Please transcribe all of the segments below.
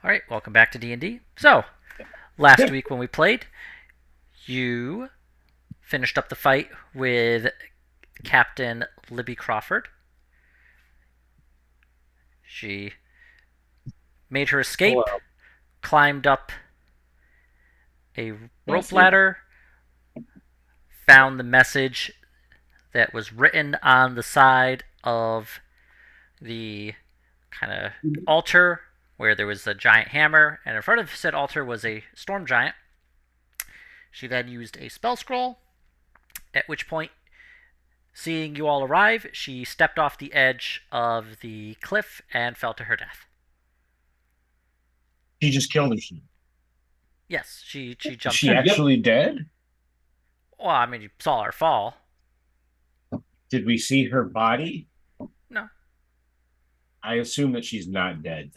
All right, welcome back to D&D. So, last week when we played, you finished up the fight with Captain Libby Crawford. She made her escape, Hello. climbed up a rope Yes, you. ladder, found the message that was written on the side of the kind of altar where there was a giant hammer, and in front of said altar was a storm giant. She then used a spell scroll, at which point, seeing you all arrive, she stepped off the edge of the cliff and fell to her death. She just killed herself. Yes, she Is jumped she in. actually dead? Well, I mean, you saw her fall. Did we see her body? No, I assume that she's not dead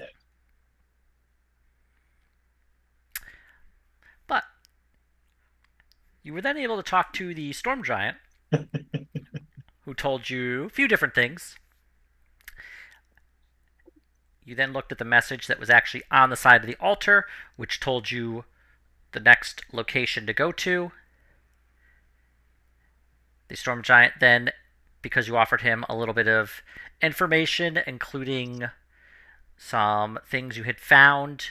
but you were then able to talk to the storm giant, then. who told you a few different things. You then looked at the message that was actually on the side of the altar, which told you the next location to go to. The storm giant then, because you offered him a little bit of information, including some things you had found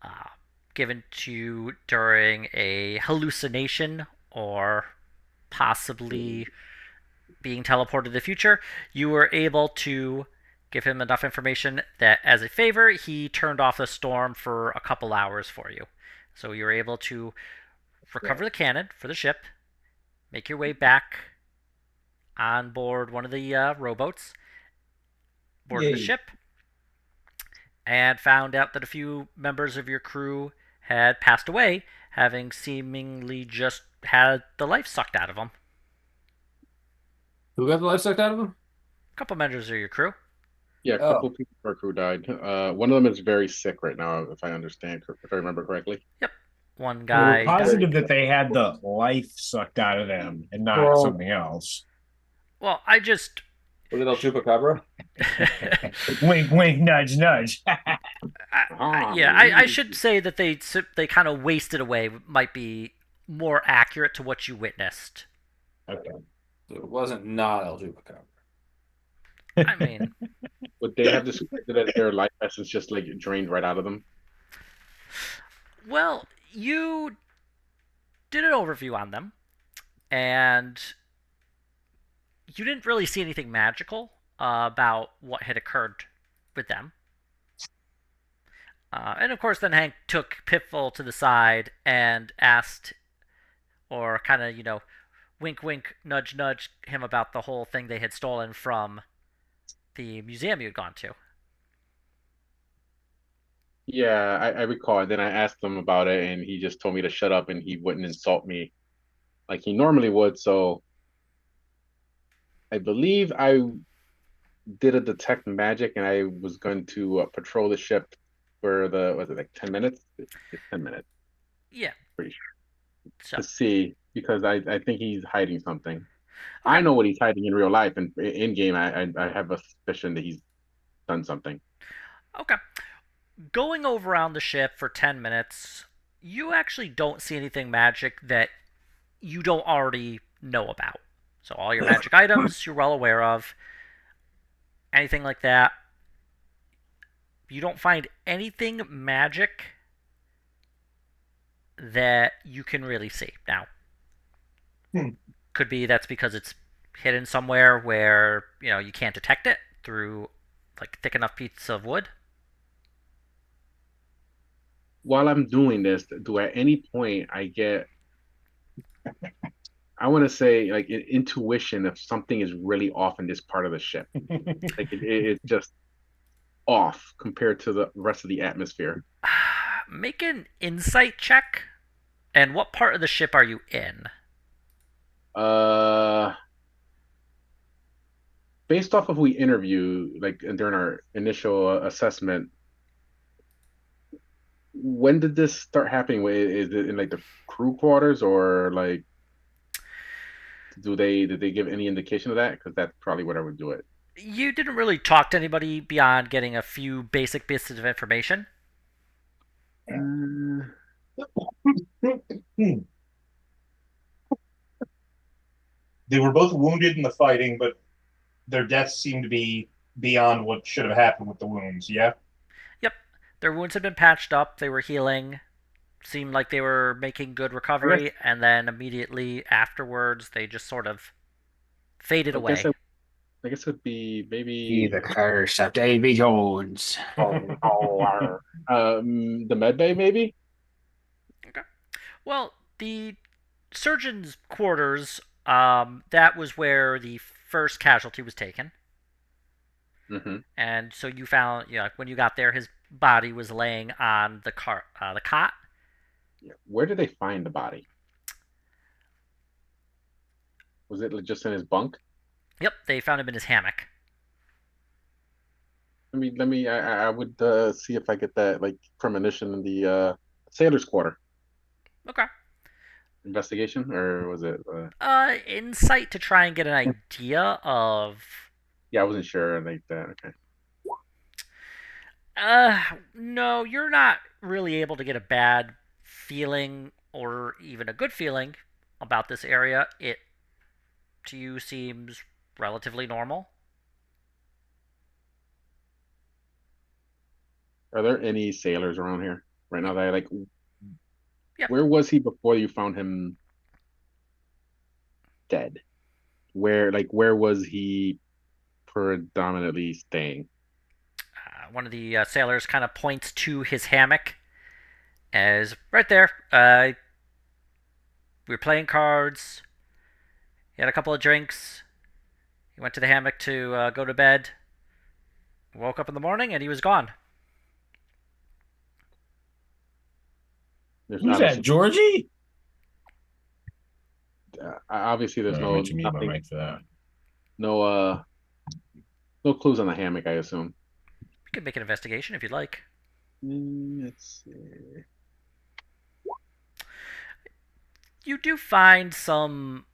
uh, given to you during a hallucination or possibly being teleported to the future, you were able to give him enough information that, as a favor, he turned off the storm for a couple hours for you. So you were able to recover the cannon for the ship, make your way back on board one of the rowboats, boarded the Yay. ship, and found out that a few members of your crew had passed away, having seemingly just had the life sucked out of them. Who got the life sucked out of him? A couple members of your crew. Yeah, a couple Oh, of people from our crew died. One of them is very sick right now, if I understand, if I remember correctly. Yep. One And we're guy died. positive that they had the life sucked out of them and not well, something else. Well, I just. was it El Chupacabra? Wink, wink, nudge, nudge. I should say that they kind of wasted away. Might be more accurate to what you witnessed. Okay. So it wasn't not El Chupacabra. I mean, Would they have described it as their life essence just like drained right out of them? well, you did an overview on them, and you didn't really see anything magical about what had occurred with them. And of course, then Hank took Pitfall to the side and asked, or kind of, wink, wink, nudge, nudge him about the whole thing they had stolen from the museum you had gone to. Yeah, I recall. And then I asked him about it, and he just told me to shut up, and he wouldn't insult me like he normally would. So I believe I did a detect magic, and I was going to patrol the ship for was it like 10 minutes? It's 10 minutes, Yeah. pretty sure, So, to see because I think he's hiding something. okay. I know what he's hiding in real life, and in game, I have a suspicion that he's done something. Okay. Going over around the ship for 10 minutes, you actually don't see anything magic that you don't already know about. So, all your magic items you're well aware of. Anything like that. You don't find anything magic that you can really see. Now, Hmm. could be that's because it's hidden somewhere where, you can't detect it through like thick enough piece of wood. While I'm doing this, do at any point I get, I want to say, like intuition if something is really off in this part of the ship. Like it's just off compared to the rest of the atmosphere. Make an insight check. And what part of the ship are you in? Uh, Based off of we interview, like during our initial assessment, when did this start happening? Is it in like the crew quarters or like did they give any indication of that? Because that's probably what I would do it. You didn't really talk to anybody beyond getting a few basic bits of information. Uh, They were both wounded in the fighting, but their deaths seem to be beyond what should have happened with the wounds. Yeah. Yep, their wounds had been patched up. They were healing. Seemed like they were making good I guess recovery, and then immediately afterwards, they just sort of faded I guess I, away. I guess it'd be Be maybe the curse of Davy Jones. the med bay maybe. Okay. Well, the surgeon's quarters, that was where the first casualty was taken. Hmm. And so you found, when you got there, his body was laying on the cot. Yeah. Where did they find the body? Was it just in his bunk? Yep, they found him in his hammock. I would see if I get that like premonition in the sailor's quarter Okay. investigation, or was it? Insight to try and get an idea of. Yeah, I wasn't sure like that. Okay. No, you're not really able to get a bad feeling or even a good feeling about this area. It to you seems relatively normal. Are there any sailors around here right now that I like? Yep. Where was he before you found him dead? Where was he predominantly staying? One of the sailors kind of points to his hammock as right there. We were playing cards. He had a couple of drinks. He went to the hammock to go to bed. Woke up in the morning and he was gone. There's Who's that, obviously Georgie? obviously there's no What you mean by nothing, right for that? no no clues on the hammock, I assume. You could make an investigation if you'd like. Let's see. You do find some.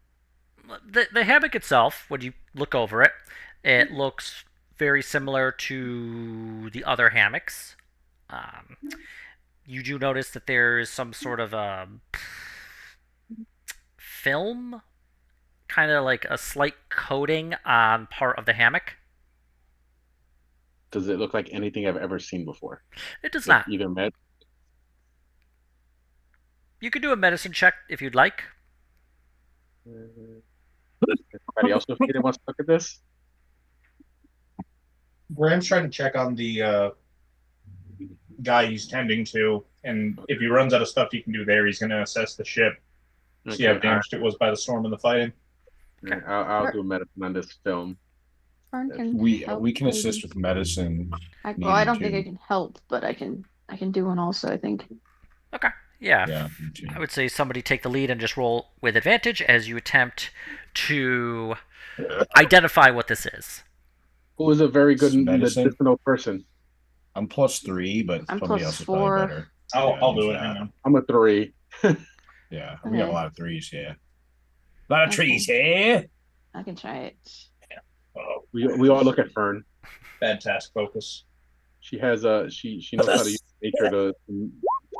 The hammock itself, when you look over it, it looks very similar to the other hammocks. Um, you do notice that there is some sort of film, kind of like a slight coating on part of the hammock. Does it look like anything I've ever seen before? It does Like not. either med. You could do a medicine check if you'd like. Anybody else with me that wants to look at this? Graham's trying to check on the guy he's tending to, and if he runs out of stuff he can do there, he's going to assess the ship, see how Okay, damaged it was by the storm and the fighting. right, I'll do a medicine on this film. Fern can We help, we can maybe. assist with medicine. Well, I don't needed think I to. can help, but I can do one also. I think. Okay. Yeah. Yeah, me too. I would say somebody take the lead and just roll with advantage as you attempt to identify what this is. Who is a very good Medicine? medicinal person? I'm +3, but I'm somebody plus else is 4. probably better. I'll do it. Hang on. I'm a 3. Yeah, we got a Okay. lot of threes here. A lot of Okay. trees here. I can try it. Oh, We all look at Fern. bad task focus. She has she knows how to use nature to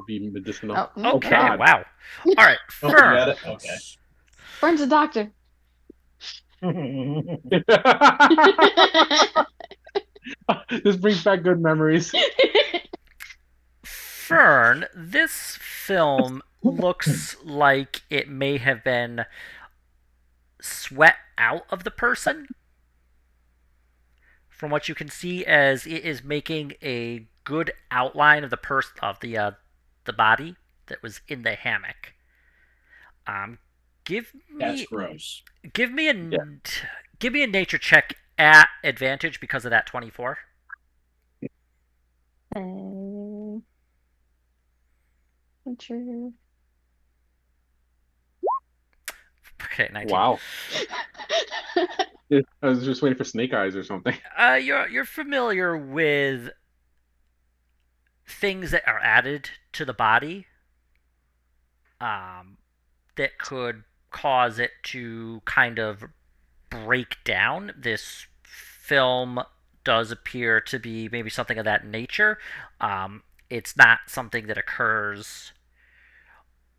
be medicinal. Oh, no. Okay, God. wow. All right, Oh, you Fern. got it? Okay. Fern's a doctor. This brings back good memories. Fern, this film looks like it may have been sweat out of the person. From what you can see, as it is making a good outline of the body that was in the hammock. Give That's me gross. give me a Yeah. give me a nature check at advantage because of that 24. Nature. Okay, 19. Wow. I was just waiting for snake eyes or something. You're familiar with things that are added to the body, that could cause it to kind of break down. This film does appear to be maybe something of that nature. it's not something that occurs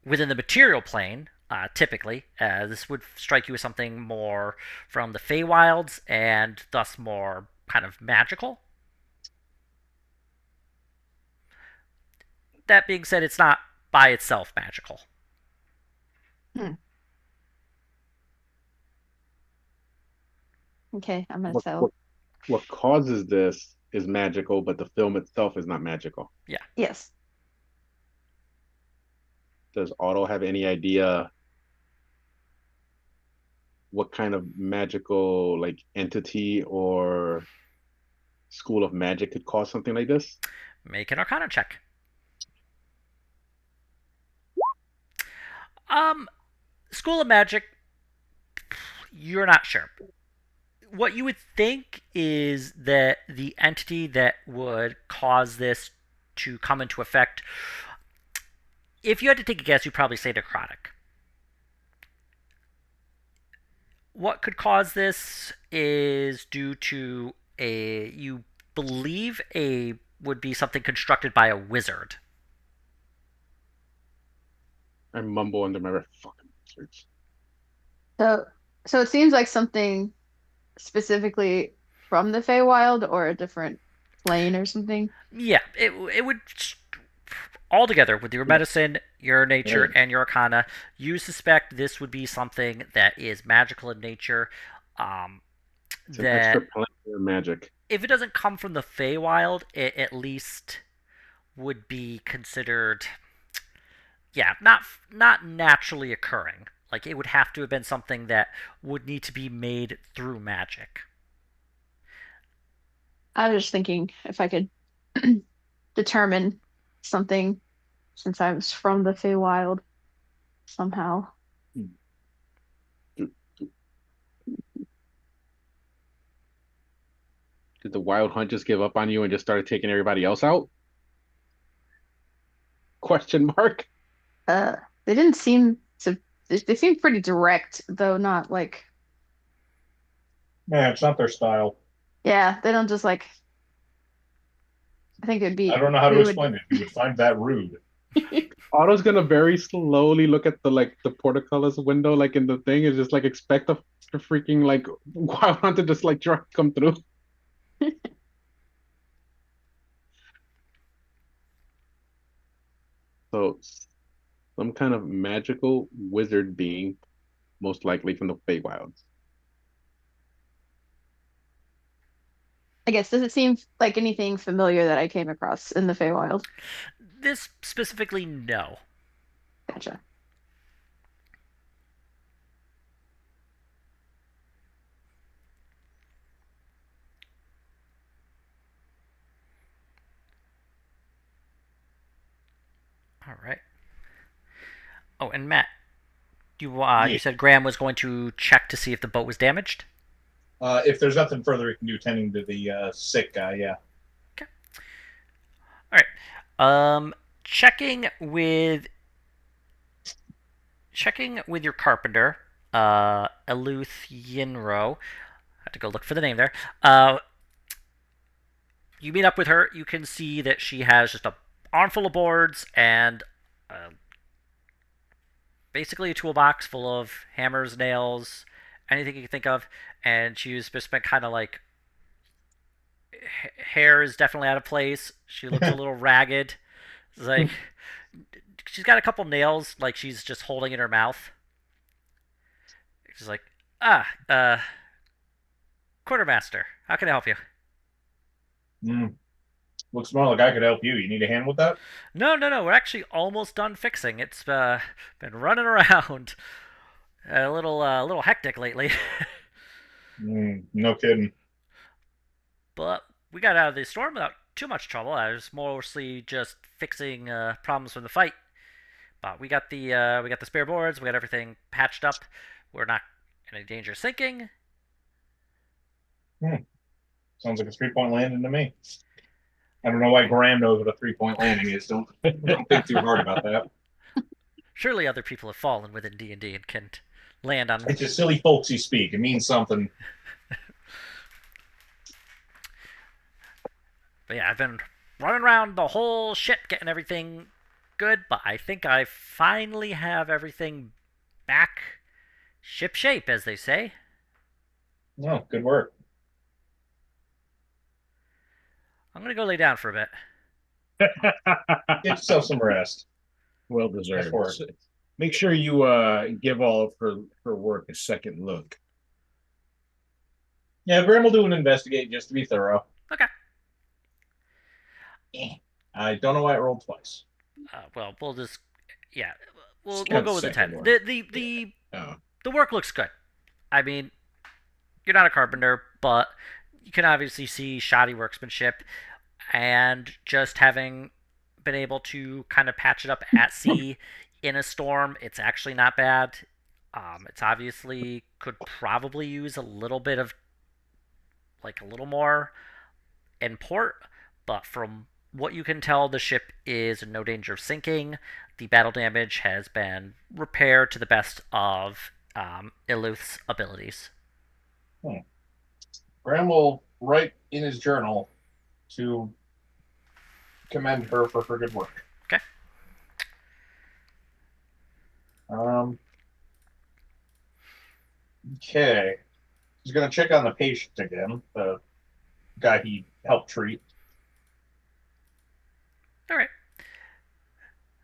within the material plane. Typically, this would strike you as something more from the Feywilds and thus more kind of magical. That being said, it's not by itself magical. Hmm. Okay, I'm gonna What, sell. what what causes this is magical, but the film itself is not magical. Yes. Does Otto have any idea what kind of magical like entity or school of magic could cause something like this? Make an Arcana check. Um, School of Magic, you're not sure. What you would think is that the entity that would cause this to come into effect, if you had to take a guess, you'd probably say necrotic. What could cause this is due to you believe would be something constructed by a wizard. I mumble under my breath. Fucking bastards. So it seems like something specifically from the Feywild or a different plane or something. Yeah, it would all together with your medicine, your nature, Right. and your arcana. You suspect this would be something that is magical in nature. It's an That extra planetary magic. if it doesn't come from the Feywild, it at least would be considered, yeah, not naturally occurring. Like it would have to have been something that would need to be made through magic. I was just thinking if I could determine something since I was from the Feywild somehow. Did the wild hunt just give up on you and just started taking everybody else out? Question mark. Uh, they didn't seem to. They seemed pretty direct, though not like. Yeah, it's not their style. Yeah, they don't just like. I think it'd be. I don't know how to we would- explain it. You would find that rude. Otto's gonna very slowly look at the portcullis window, like in the thing, and just like expect the freaking like wild hunt to just like try to come through. So some kind of magical wizard being, most likely from the Feywilds. I guess does it seem like anything familiar that I came across in the Feywild? This specifically, no. Gotcha. All right. Oh, and Matt, you Yeah. you said Graham was going to check to see if the boat was damaged. If there's nothing further we can do tending to the sick guy, yeah. All right. Checking with your carpenter, Eluth Yinro. I have to go look for the name there. You meet up with her. You can see that she has just a armful of boards and basically a toolbox full of hammers, nails, anything you can think of. And she's just been kind of like hair is definitely out of place. She looks a little ragged. It's like she's got a couple nails, like she's just holding in her mouth. She's like, quartermaster, how can I help you? Looks more like I could help you. You need a hand with that? No, we're actually almost done fixing. It's been running around. A little hectic lately. No kidding. But we got out of the storm without too much trouble. I was mostly just fixing problems from the fight. But we got the spare boards. We got everything patched up. We're not in any danger of sinking. Sounds like a 3-point landing to me. I don't know why Graham knows what a 3-point landing is. Don't think too hard about that. Surely other people have fallen within D&D and can land on. It's just silly folksy speak. It means something. But yeah, I've been running around the whole ship getting everything good, but I think I finally have everything back ship shape, as they say. No, good work. I'm gonna go lay down for a bit. Get yourself some rest. Well That's deserved. for it. Make sure you give all of her work a second look. Yeah, Graham will do an investigate just to be thorough. Okay. I don't know why it rolled twice. Well, we'll just yeah, we'll Got go with the second 10. one. Oh. The work looks good. I mean, you're not a carpenter, but you can obviously see shoddy workmanship, and just having been able to kind of patch it up at sea in a storm, it's actually not bad. It's obviously could probably use a little bit of like a little more in port, but from what you can tell, the ship is in no danger of sinking. The battle damage has been repaired to the best of Iluth's abilities. Graham will write in his journal to commend her for her good work. Okay. Okay. He's going to check on the patient again, the guy he helped treat. All right.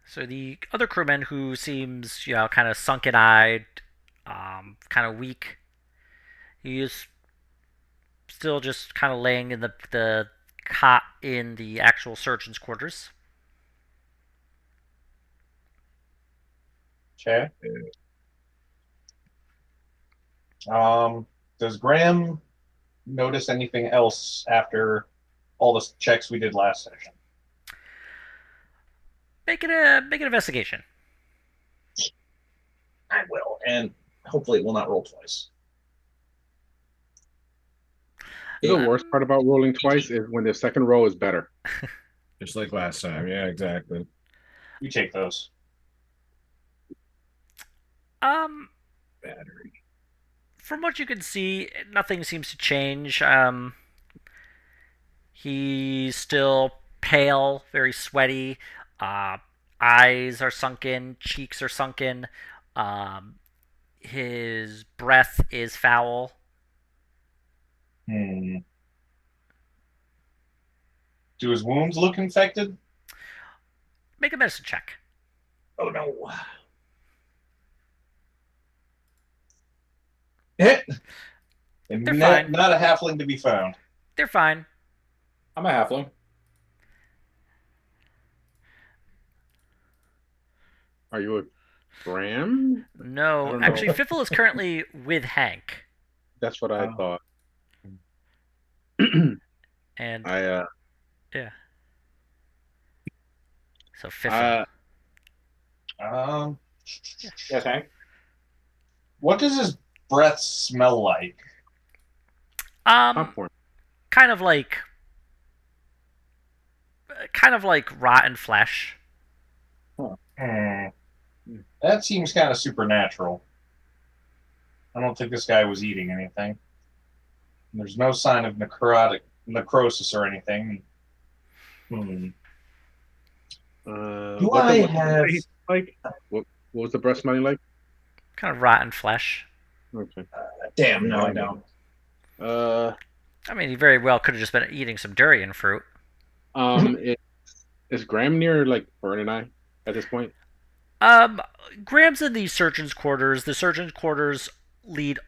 So the other crewman, who seems, kind of sunken-eyed, kind of weak, he is still just kind of laying in the cot in the actual surgeon's quarters. Okay. Does Graham notice anything else after all the checks we did last session? Make an investigation. I will, and hopefully it will not roll twice. The worst part about rolling twice is when the second roll is better. Just like last time. Yeah, exactly. You take those. Battery. From what you can see, nothing seems to change. He's still pale, very sweaty. Eyes are sunken, cheeks are sunken. His breath is foul. Do his wounds look infected? Make a medicine check. Oh no. Hit. And They're fine. Not a halfling to be found. They're fine. I'm a halfling. Are you a Graham? No, actually, Fiffle is currently with Hank. That's what I thought. And I yeah. So Fiffle. Yes, Hank. What does his breath smell like? popcorn. Kind of like rotten flesh. That seems kind of supernatural. I don't think this guy was eating anything. There's no sign of necrosis or anything. Do I have like what was the breath smelling like? Kind of rotten flesh. Okay. Damn, no, I don't. I mean, he very well could have just been eating some durian fruit. Is Graham near like Vern and I at this point? Graham's in the surgeon's quarters. The surgeon's quarters lead,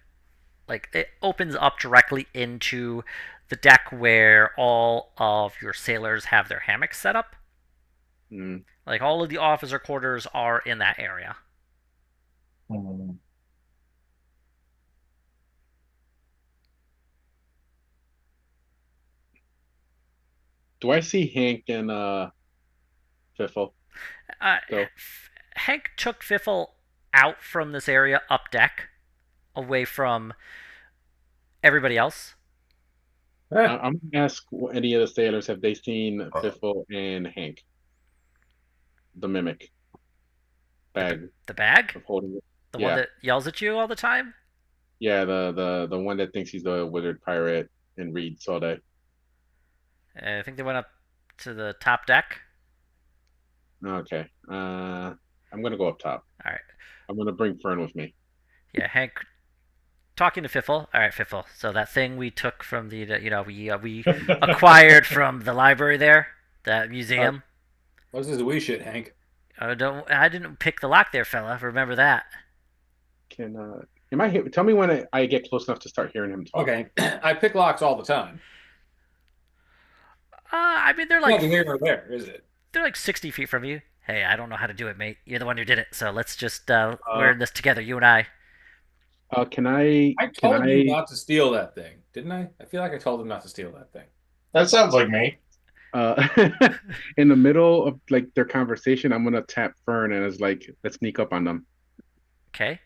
like, it opens up directly into the deck where all of your sailors have their hammocks set up. Like, all of the officer quarters are in that area. Do I see Hank and Fiffle? Hank took Fiffle out from this area up deck, away from everybody else. I'm gonna ask any of the sailors, have they seen Fiffle and Hank? The mimic bag. The bag? Of holding it. The one that yells at you all the time? Yeah, the one that thinks he's the wizard pirate and reads all day. I think they went up to the top deck. Okay. I'm gonna go up top. All right. I'm gonna bring Fern with me. Yeah, Hank talking to Fiffle. All right, Fiffle. So that thing we took from we acquired from the library there, that museum. What's this wee shit, Hank? I didn't pick the lock there, fella. Remember that. Can am I here? Tell me when I get close enough to start hearing him talk. Okay, I pick locks all the time. I mean Nothing here or there, is it? they're like 60 feet from you. Hey, I don't know how to do it, mate. You're the one who did it, so let's just we're in this together, you and I. Can I? I Can told you I? not to steal that thing, didn't I? I feel like I told him not to steal that thing. That sounds like me. Uh, in the middle of like their conversation, I'm gonna tap Fern and it's like, let's sneak up on them. Okay.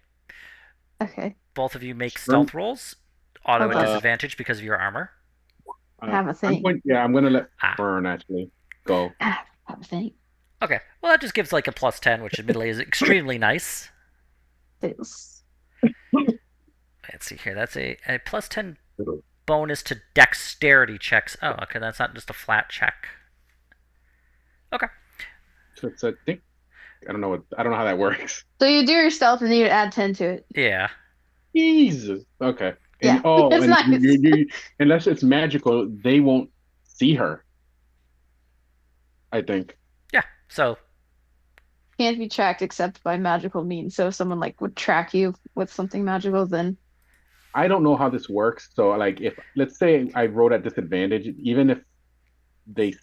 Okay. Both of you make Fern, stealth rolls. Auto at Okay. disadvantage because of your armor. Have a thing. I'm gonna let Ah. Fern actually go. Have a thing. Okay. Well, that just gives like a plus 10, which admittedly is extremely nice. Feels. Let's see here. That's a plus 10 bonus to dexterity checks. Oh, okay. That's not just a flat check. Okay. So it's a thing. I don't know how that works. So you do your stealth and then you add 10 to it. Yeah. Jesus. Okay. Yeah, And oh, it's and nice. unless it's magical, they won't see her. I think. Yeah. So Can't be tracked except by magical means. So if someone like would track you with something magical, then I don't know how this works. So like if let's say I rolled at disadvantage, even if they,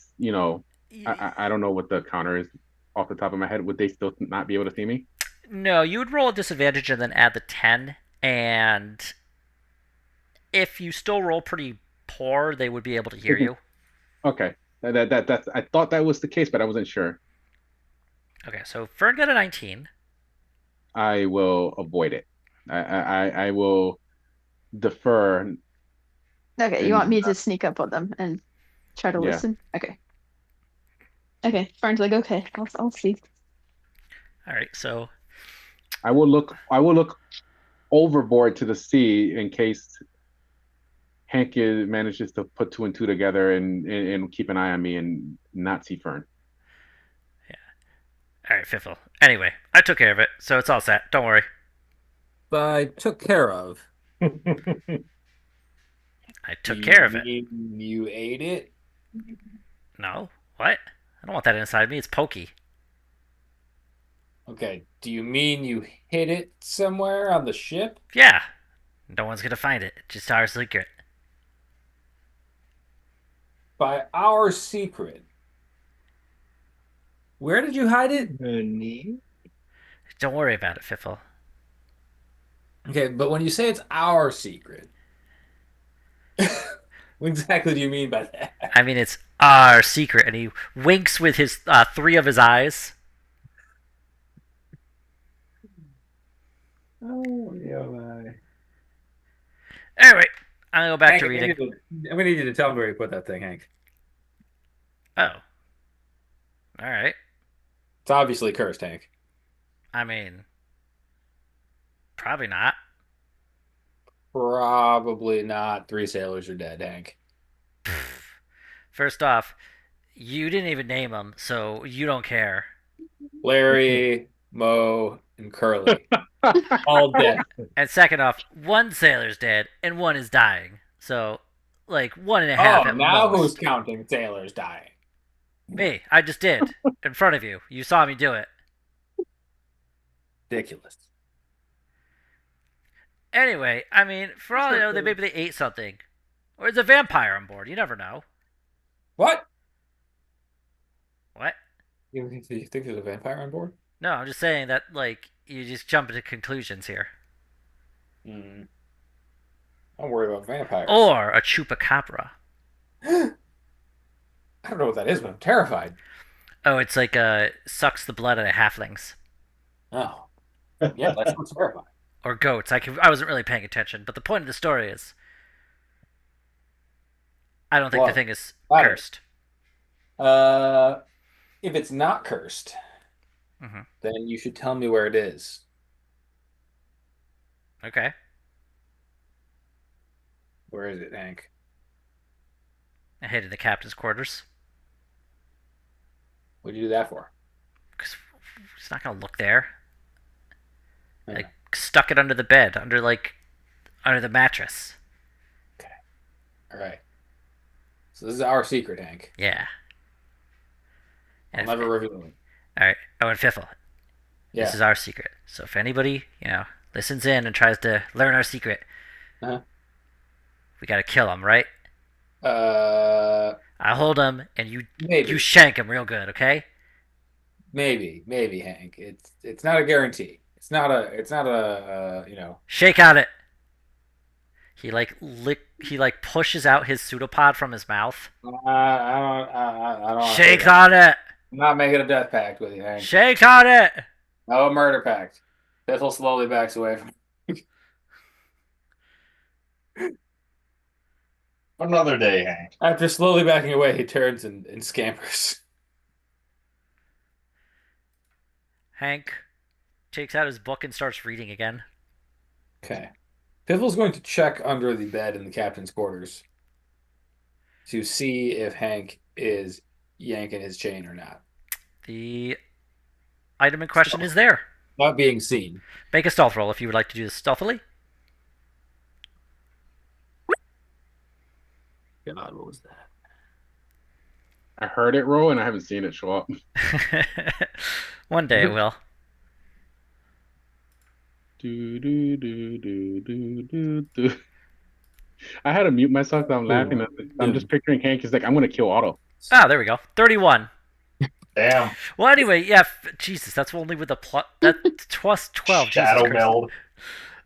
I don't know what the counter is off the top of my head, would they still not be able to see me? no, you would roll a disadvantage and then add the 10, and if you still roll pretty poor, they would be able to hear you. Okay. That's I thought that was the case, but I wasn't sure. Okay, so Fern got a 19. I will avoid it. I will defer okay, you and want me to sneak up on them and try to yeah. listen? Okay. Okay. Fern's like, okay, I'll see. All right, so I will look overboard to the sea in case Hank manages to put two and two together and keep an eye on me and not see Fern. all right, Fiffle. Anyway, I took care of it, so it's all set. Don't worry. I took care of. I took care of it. You ate it? No, what? I don't want that inside me. It's pokey. Okay. Do you mean you hid it somewhere on the ship? Yeah, no one's gonna find it. Just our secret. By our secret. Where did you hide it? Don't worry about it, Fiffle. Okay, but when you say it's our secret, what exactly do you mean by that? I mean, it's our secret, and he winks with his three of his eyes. Oh, yeah. Anyway, I'm gonna go back Hank, to reading. I'm gonna need you to tell me where you put that thing, Hank. Oh, all right. It's obviously cursed, Hank. I mean, probably not. Probably not. 3 sailors are dead, Hank. First off, you didn't even name them, so you don't care. Larry, Mo, and Curly. All dead. And second off, one sailor's dead and one is dying. So, like, one and a half Oh, at now who's most. counting sailors dying? Me, I just did. In front of you. You saw me do it. Ridiculous. Anyway, I mean, for all I know, maybe they ate something. Or there's a vampire on board. You never know. What? What? You think there's a vampire on board? No, I'm just saying that, like, you just jump into conclusions here. Hmm. I'm worried about vampires. Or a chupacabra. I don't know what that is, but I'm terrified. Oh, it's like sucks the blood out of halflings. Oh. Yeah, that's what's terrifying. Or goats. I wasn't really paying attention, but the point of the story is I don't think the Well, thing is got it. cursed. If it's not cursed, Mhm. then you should tell me where it is. Okay. Where is it, Hank? I headed the captain's quarters. What'd you do that for? 'Cause he's not gonna look there. Yeah. Like stuck it under the bed, under the mattress. Okay. All right. So this is our secret, Hank. Yeah. I'll And never reveal it. all right. Oh, and Fiffle, this Yeah. is our secret. So if anybody, listens in and tries to learn our secret, Uh-huh. we gotta kill him, right? Uh, I hold him, and you maybe, shank him real good, okay? maybe, Hank. It's not a guarantee. It's not a. Shake on it. He pushes out his pseudopod from his mouth. I don't want to say Shake that. on it. I'm not making a death pact with you, Hank. Shake on it. No murder pact. Biffle slowly backs away from. Another day, Hank. After slowly backing away, he turns and scampers. Hank takes out his book and starts reading again. Okay. Biffle's going to check under the bed in the captain's quarters to see if Hank is yanking his chain or not. The item in question is there. Not being seen. Make a stealth roll if you would like to do this stealthily. God, what was that? I heard it roll and I haven't seen it show up. One day it will. Do, do, do, do, do, do, do. I had to mute myself 'cause I'm laughing. I'm just picturing Hank is like, I'm gonna kill Otto. Ah, there we go. 31. Damn. Well, anyway, yeah. Jesus, that's only with a plus. That's plus 12. Shadow Jesus Christ. meld.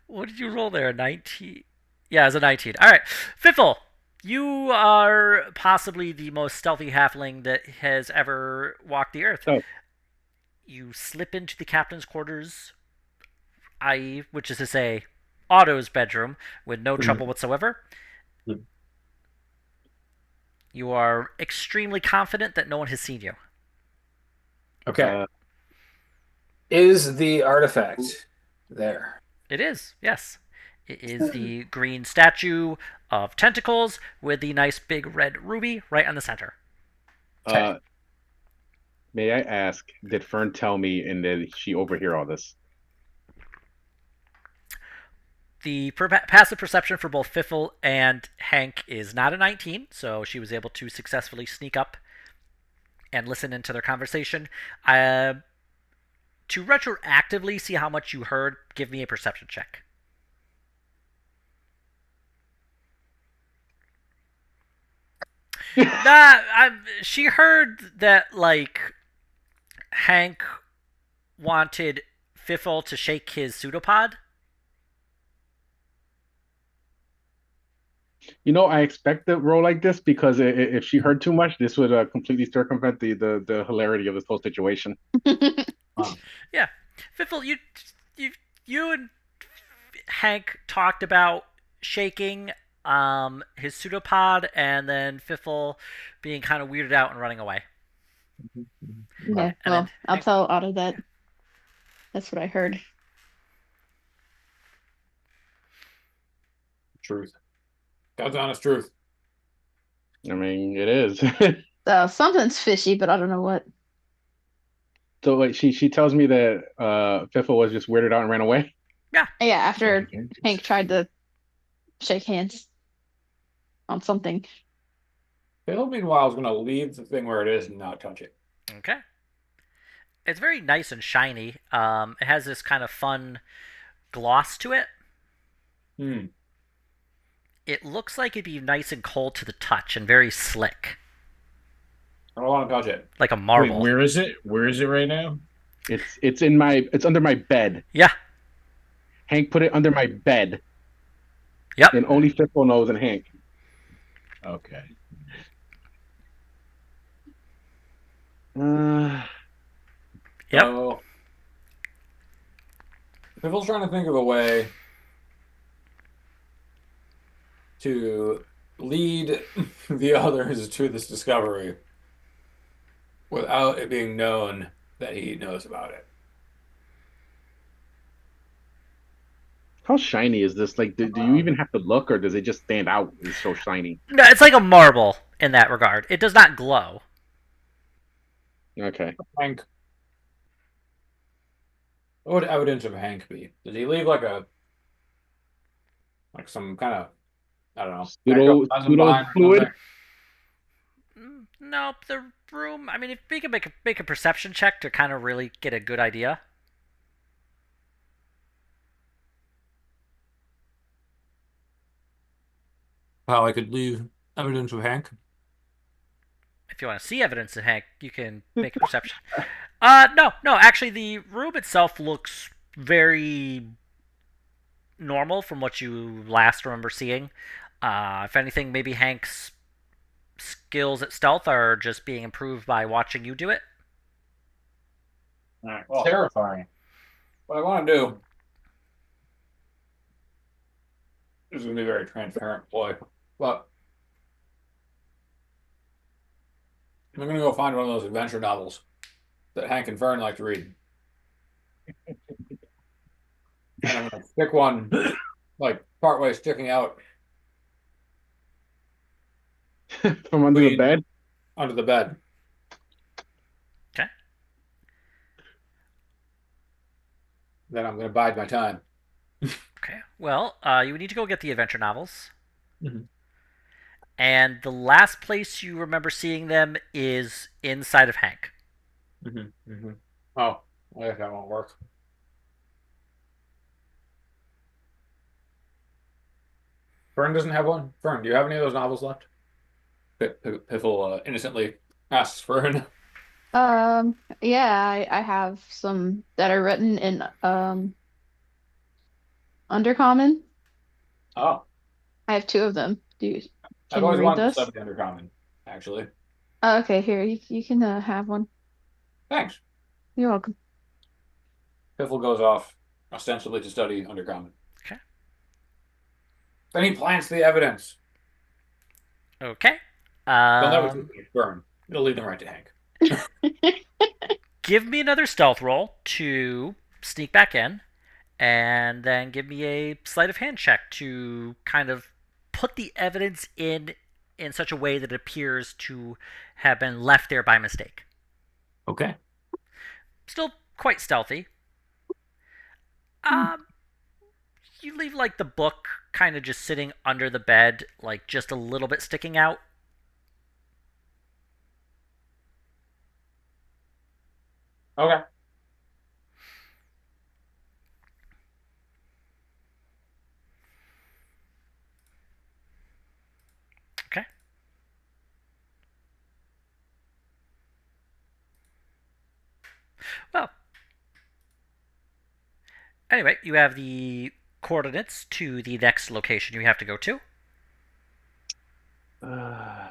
What did you roll there? 19? Yeah, it's a 19. All right. Fiffle, you are possibly the most stealthy halfling that has ever walked the earth. Oh. You slip into the captain's quarters, i.e., which is to say, Otto's bedroom, with no trouble whatsoever. You are extremely confident that no one has seen you. Okay. Is the artifact there? It is, yes. It is the green statue of tentacles with the nice big red ruby right on the center. May I ask, did Fern tell me and did she overhear all this? The passive perception for both Fiffle and Hank is not a 19, so she was able to successfully sneak up and listen into their conversation. To retroactively see how much you heard, give me a perception check. She heard that, like, Hank wanted Fiffle to shake his pseudopod. I expect a roll like this because if she heard too much, this would completely circumvent the hilarity of this whole situation. Yeah, Fiffle, you and Hank talked about shaking his pseudopod, and then Fiffle being kind of weirded out and running away. Yeah, well, I'll tell Otto that. That's what I heard. Truth. God's honest truth. I mean, it is. Something's fishy, but I don't know what. So like she tells me that Fiffle was just weirded out and ran away. Yeah, after Hank tried to shake hands on something. Bill, meanwhile, is going to leave the thing where it is and not touch it. Okay. It's very nice and shiny. It has this kind of fun gloss to it. It looks like it'd be nice and cold to the touch and very slick. I don't want to touch it. Like a marble. Wait, where is it? Where is it right now? It's under my bed. Yeah. Hank put it under my bed. Yep. And only Fiffle knows and Hank. Okay. Yep. So, Biffle's trying to think of a way to lead the others to this discovery without it being known that he knows about it. How shiny is this? Like, do you even have to look, or does it just stand out? It's so shiny. No, it's like a marble in that regard. It does not glow. Okay. Hank. What would evidence of Hank be? Did he leave like some kind of, I don't know, ectoplasm Pseudo behind or fluid. something? Nope, the room. I mean, if we can make a perception check to kind of really get a good idea. How I could leave evidence of Hank? If you want to see evidence of Hank, you can make a perception. No, no. Actually, the room itself looks very normal from what you last remember seeing. If anything, maybe Hank's skills at stealth are just being improved by watching you do it. All right. Well, Terrifying. what I want to do is going to be a very transparent ploy, but I'm going to go find one of those adventure novels that Hank and Fern like to read, and I'm going to stick one like partway sticking out From under the bed. under the bed. Okay. Then I'm going to bide my time. Okay. Well, you would need to go get the adventure novels. Mhm. And the last place you remember seeing them is inside of Hank. Oh, I guess that won't work. Fern doesn't have one. Fern, do you have any of those novels left? Piffle innocently asks Fern. Yeah, I have some that are written in Undercommon. Oh, I have two of them. I've Can you always read wanted to this? study Undercommon, actually. Oh, okay, here you can have one. Thanks. You're welcome. Piffle goes off ostensibly to study Undercommon. Okay. Then he plants the evidence. Okay. They'll never see Fern. It'll lead them right to Hank. Give me another stealth roll to sneak back in, and then give me a sleight of hand check to kind of put the evidence in such a way that it appears to have been left there by mistake. Okay. Still quite stealthy. Um, you leave like the book kind of just sitting under the bed, like just a little bit sticking out. Okay. Okay. Well, anyway, you have the coordinates to the next location you have to go to. Uh,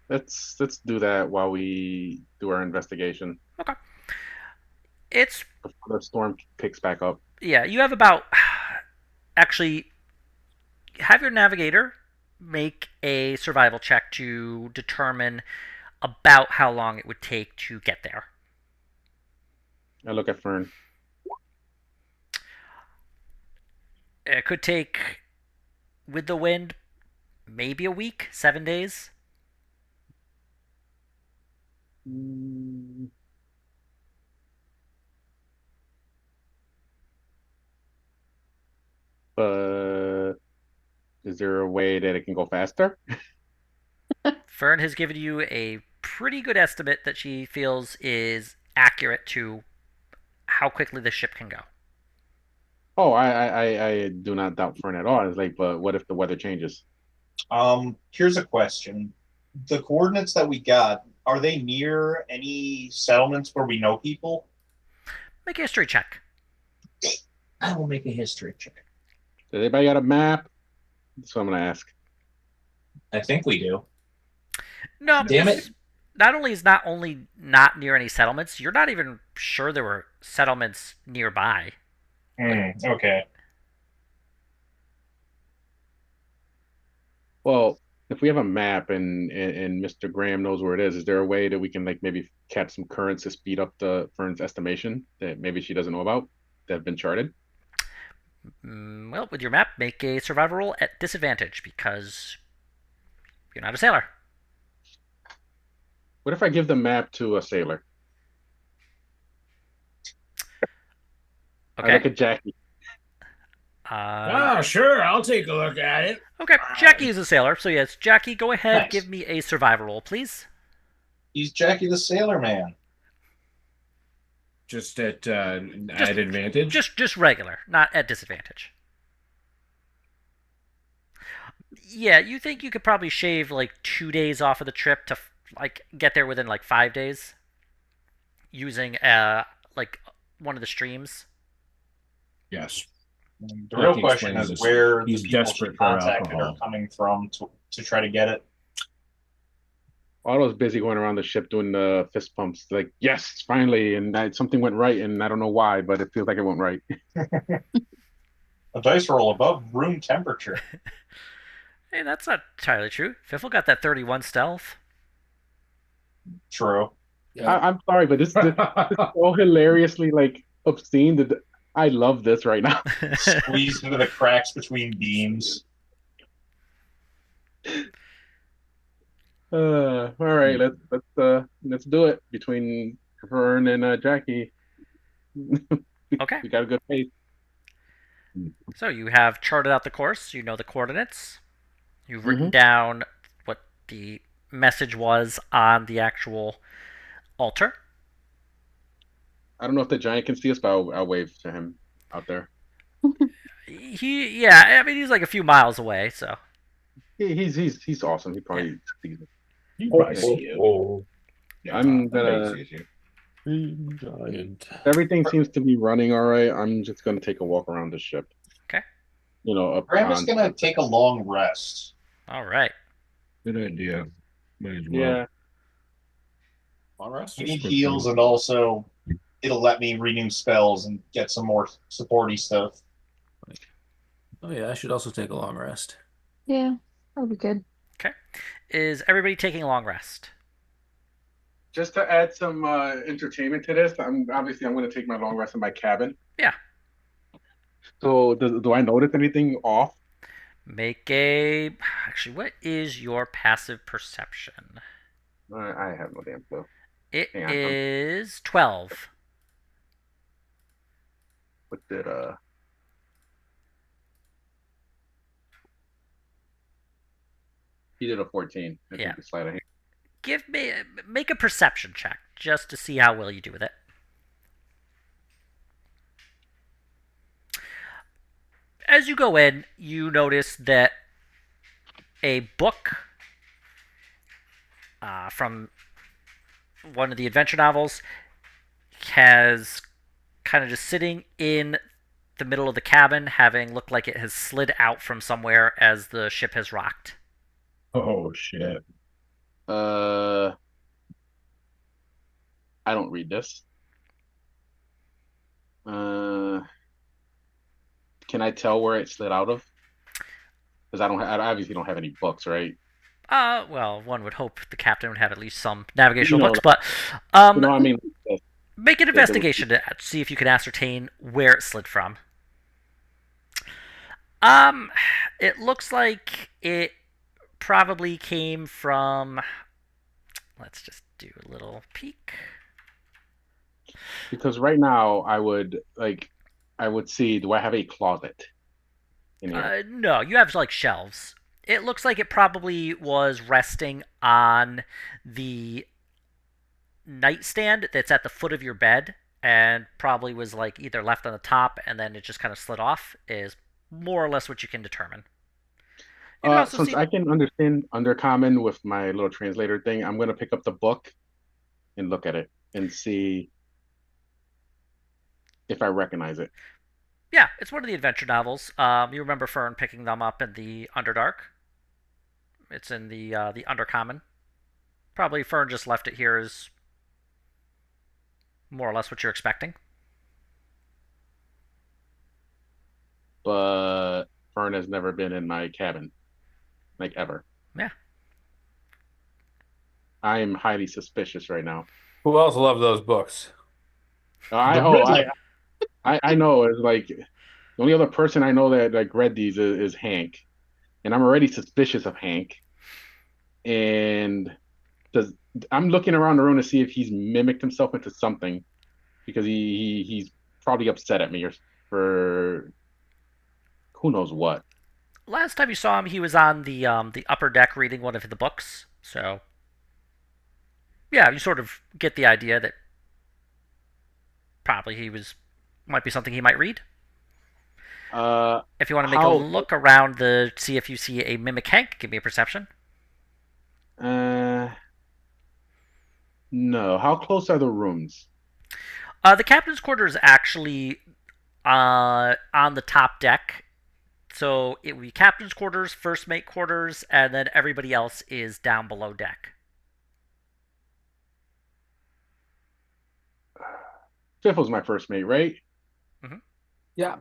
let's do that while we do our investigation Okay. It's before the storm picks back up. yeah, you have about actually have your navigator make a survival check to determine about how long it would take to get there. I look at Fern. It could take, with the wind, maybe a week, 7 days. Mm, But is there a way that it can go faster? Fern has given you a pretty good estimate that she feels is accurate to how quickly the ship can go. Oh, I do not doubt Fern at all. It's like, but what if the weather changes? Here's a question. The coordinates that we got, are they near any settlements where we know people? Make a history check. I will make a history check. Does anybody got a map? That's what I'm gonna ask. I think we do. No, Damn this it. not only is not only not near any settlements, you're not even sure there were settlements nearby. Okay. Well, if we have a map and Mr. Graham knows where it is there a way that we can like maybe catch some currents to speed up the Fern's estimation that maybe she doesn't know about that have been charted? Well, with your map, make a survival roll at disadvantage because you're not a sailor. What if I give the map to a sailor? I look Okay. at Jackie. Sure, I'll take a look at it. Okay. Jackie is a sailor, so yes, Jackie, go ahead. Nice. Give me a survival roll, please. He's Jackie the Sailor Man. Just at Just, advantage. just regular, not at disadvantage. Yeah, you think you could probably shave like 2 days off of the trip to like get there within like 5 days using like one of the streams. Yes. The real Like he question explains is this, where the he's people desperate she for contacted are alcohol. coming from to try to get it. Otto's busy going around the ship doing the fist pumps, like, yes, finally, and something went right, and I don't know why, but it feels like it went right. A dice roll above room temperature. Hey, that's not entirely true. Fiffle got that 31 stealth. True. Yeah. I'm sorry, but this is so hilariously like obscene that I love this right now. Squeezed into the cracks between beams. All right, let's do it between Vern and Jackie. Okay. We got a good pace. So you have charted out the course, you know the coordinates, you've written Mm-hmm. down what the message was on the actual altar. I don't know if the giant can see us, but I'll wave to him out there. Yeah, I mean, he's like a few miles away, so. He's awesome. He Yeah. probably sees it. You probably see you. Yeah, I'm I bet he gonna. sees you. Giant. Everything seems to be running all right. I'm just gonna take a walk around the ship. Okay. Up Graham is on. going to take a long rest. All right. Good idea. Might as well. Yeah. Long rest. You Just need quick heals, thing. and also it'll let me renew spells and get some more supporty stuff. Oh yeah, I should also take a long rest. Yeah, that'll be good. Okay. Is everybody taking a long rest? Just to add some entertainment to this, I'm going to take my long rest in my cabin. Yeah. So do I notice anything off? Make a. Actually, what is your passive perception? I have no damn clue. It Hang on, is 12. What did He did a 14. I Yeah. think the sleight of hand. Make a perception check just to see how well you do with it. As you go in, you notice that a book from one of the adventure novels has kind of just sitting in the middle of the cabin, having looked like it has slid out from somewhere as the ship has rocked. Oh shit. I don't read this. Can I tell where it slid out of? Because I obviously don't have any books, right? Well, one would hope the captain would have at least some navigational You know, books, but I mean, make an investigation to see if you can ascertain where it slid from. It looks like it probably came from. Let's just do a little peek. because right now I would see, do I have a closet in here? No, you have like shelves. It looks like it probably was resting on the nightstand that's at the foot of your bed and probably was like either left on the top and then it just kind of slid off, is more or less what you can determine. You can also Since see. I can understand Undercommon with my little translator thing, I'm gonna pick up the book and look at it and see if I recognize it. Yeah, it's one of the adventure novels. You remember Fern picking them up in the Underdark. It's in the Undercommon. Probably Fern just left it here as more or less what you're expecting. But Fern has never been in my cabin, like ever. Yeah. I am highly suspicious right now. Who else loved those books? I The oh Riddler. I know, it's like the only other person I know that like read these is Hank, and I'm already suspicious of Hank. And does I'm looking around the room to see if he's mimicked himself into something, because he's probably upset at me or for who knows what. Last time you saw him, he was on the upper deck reading one of the books. So yeah, you sort of get the idea that probably he was might be something he might read. Uh, If you want to make a how? look around the see if you see a mimic Hank, give me a perception. Uh, no. How close are the rooms? The captain's quarters actually on the top deck. So it would be captain's quarters, first mate quarters, and then everybody else is down below deck. Fiffle's my first mate, right? Mm-hmm. Yeah.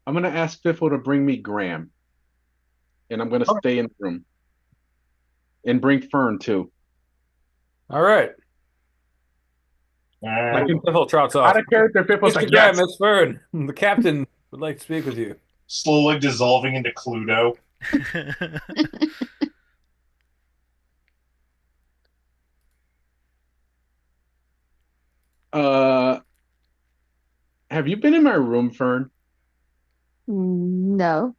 I'm gonna ask Fiffle to bring me Graham, and I'm gonna Okay. stay in the room and bring Fern too. All right. Alright. Captain Piffle trots Out off. of character, Fiffle's Mr. like, Graham, yes. Miss Fern, the captain would like to speak with you. Slowly dissolving into Cluedo. Uh, have you been in my room, Fern? No.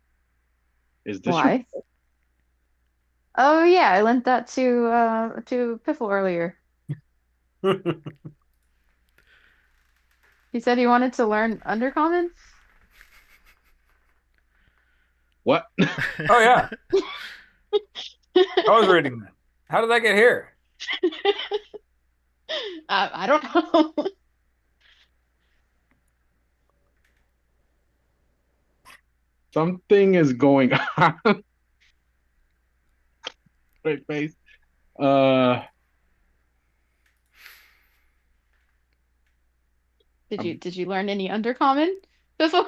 Is this your? Why? Oh yeah, I lent that to Piffle earlier. He said he wanted to learn Undercommon. What? Oh yeah, I was reading that. How did that get here? I don't know. Something is going on. Great face. Uh, Did you um, did you learn any Undercommon, Piffle?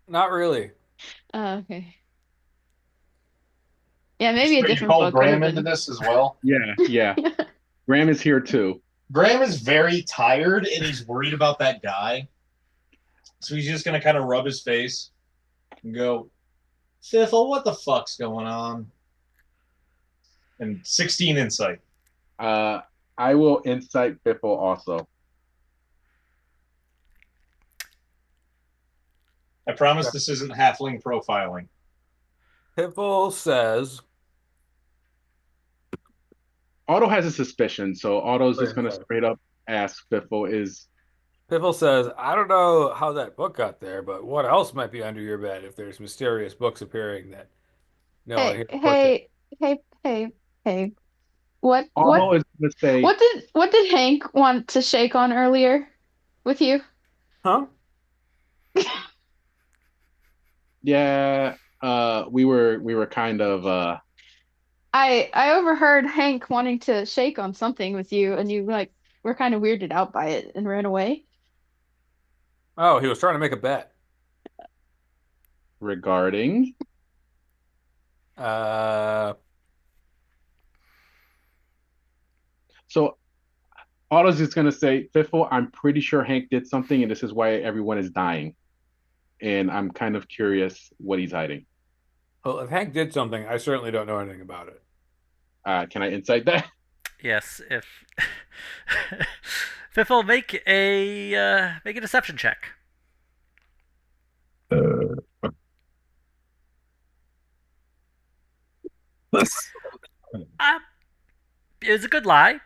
Not really. Okay. Yeah, maybe a So you different called book would have Graham into been. this as well? yeah. Graham is here too. Graham is very tired and he's worried about that guy. So he's just going to kind of rub his face and go, Fiffle, what the fuck's going on? And 16 insight. Uh, I will incite Fiffle also. I promise this isn't halfling profiling. Piffle says, Otto has a suspicion, so Otto's just gonna sorry. straight up ask Fiffle is Piffle says, I don't know how that book got there, but what else might be under your bed if there's mysterious books appearing that no one Hey, here reported? hey, hey, hey, hey. What what Otto is gonna say, what did Hank want to shake on earlier with you? Huh? yeah, we were kind of I overheard Hank wanting to shake on something with you, and you like were kind of weirded out by it and ran away. Oh, he was trying to make a bet. regarding. Uh, So Otto's just gonna say, Fiffle, I'm pretty sure Hank did something, and this is why everyone is dying. And I'm kind of curious what he's hiding. well, if Hank did something, I certainly don't know anything about it. Can I incite that? Yes, if Fiffle, make a deception check. Uh, it was a good lie,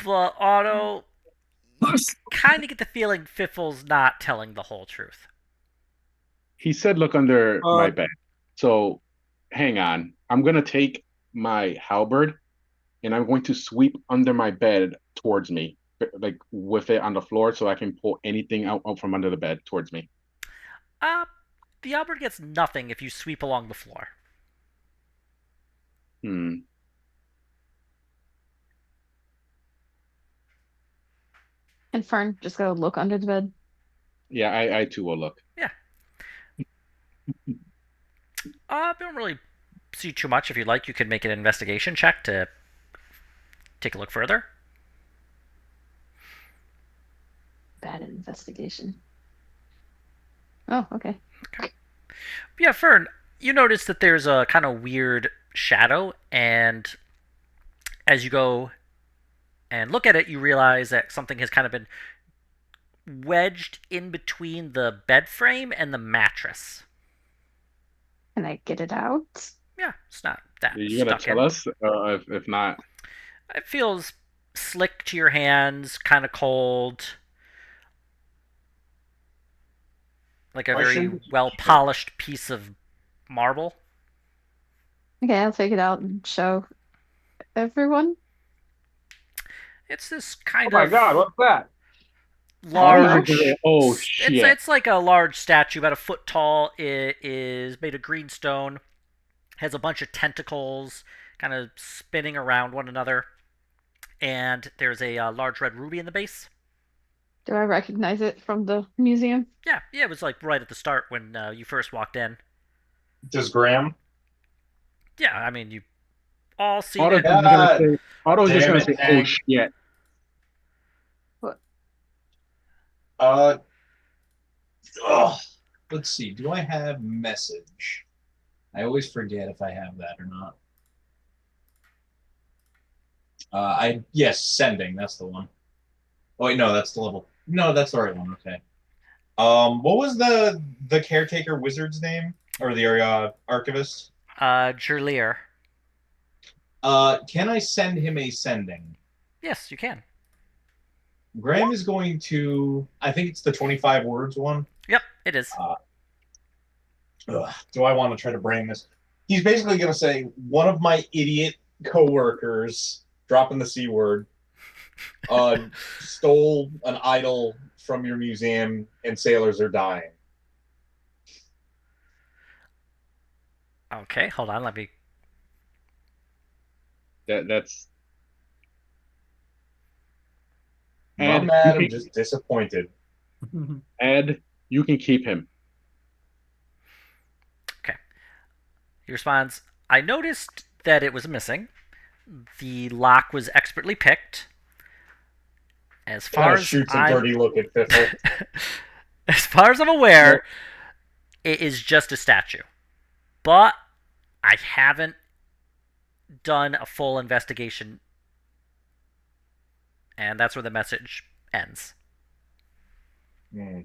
but Otto, you kind of get the feeling Fiffle's not telling the whole truth. He said, look under my Uh, bed. So hang on. I'm gonna take my halberd and I'm going to sweep under my bed towards me, like with it on the floor, so I can pull anything out from under the bed towards me. Uh, the Albert gets nothing if you sweep along the floor. Hmm. And Fern just go look under the bed. Yeah, I too will look. Yeah. We don't really see too much. If you'd like, you could make an investigation check to take a look further. Bad investigation. Oh, okay. Yeah, Fern, you notice that there's a kind of weird shadow, and as you go and look at it, you realize that something has kind of been wedged in between the bed frame and the mattress. Can I get it out? Yeah, it's not that You gonna stuck tell in. us? If not, It feels slick to your hands, kind of cold, like a very Question. well polished piece of marble. Okay, I'll take it out and show everyone. It's this Oh kind my God, of what's that? I was just gonna large. say, oh It's shit. it's like a large statue, about a foot tall. It is made of green stone. Has a bunch of tentacles, kind of spinning around one another, and there's a large red ruby in the base. Do I recognize it from the museum? Yeah, it was like right at the start when you first walked in. Does Graham? Yeah, I mean you all seen Otto's it. just gonna God say, Otto's just damn gonna it, say, oh Hank. shit. What? Uh, ugh. Let's see. Do I have message? I always forget if I have that or not. Yes, sending. That's the one. Oh wait, no, that's the level. No, that's the right one. Okay. What was the caretaker wizard's name or the archivist? Jerlier. Can I send him a sending? Yes, you can. Graham is going to. I think it's the 25 words one. Yep, it is. Do I want to try to brain this? He's basically going to say one of my idiot coworkers, dropping the c word, stole an idol from your museum, and sailors are dying. Okay, hold on. Let me. That's Not Ed. mad. I'm just disappointed. Ed, you can keep him. Okay. He responds, I noticed that it was missing. The lock was expertly picked. As Kind far of as shoots a I'm dirty look at Fiffle. as far as I'm aware, it is just a statue. But I haven't done a full investigation, and that's where the message ends.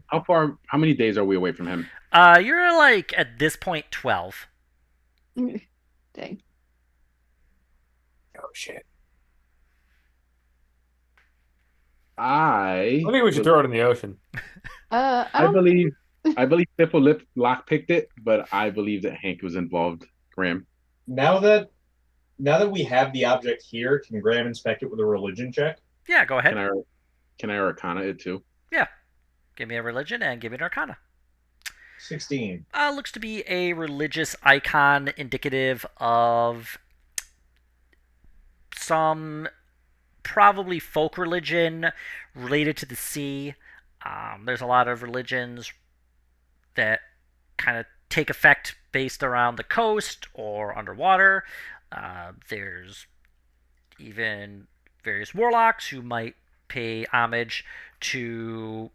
How many days are we away from him? You're like at this point 12. Dang. Oh shit. I I think we should throw it in the ocean. I I don't. believe Piffle Lip lock picked it, but I believe that Hank was involved. Graham. Now that we have the object here, can Graham inspect it with a religion check? Yeah, go ahead. Can I Arcana it too? Yeah. Give me a religion and give me an arcana. 16. Looks to be a religious icon indicative of some probably folk religion related to the sea. There's a lot of religions that kind of take effect based around the coast or underwater. There's even various warlocks who might pay homage to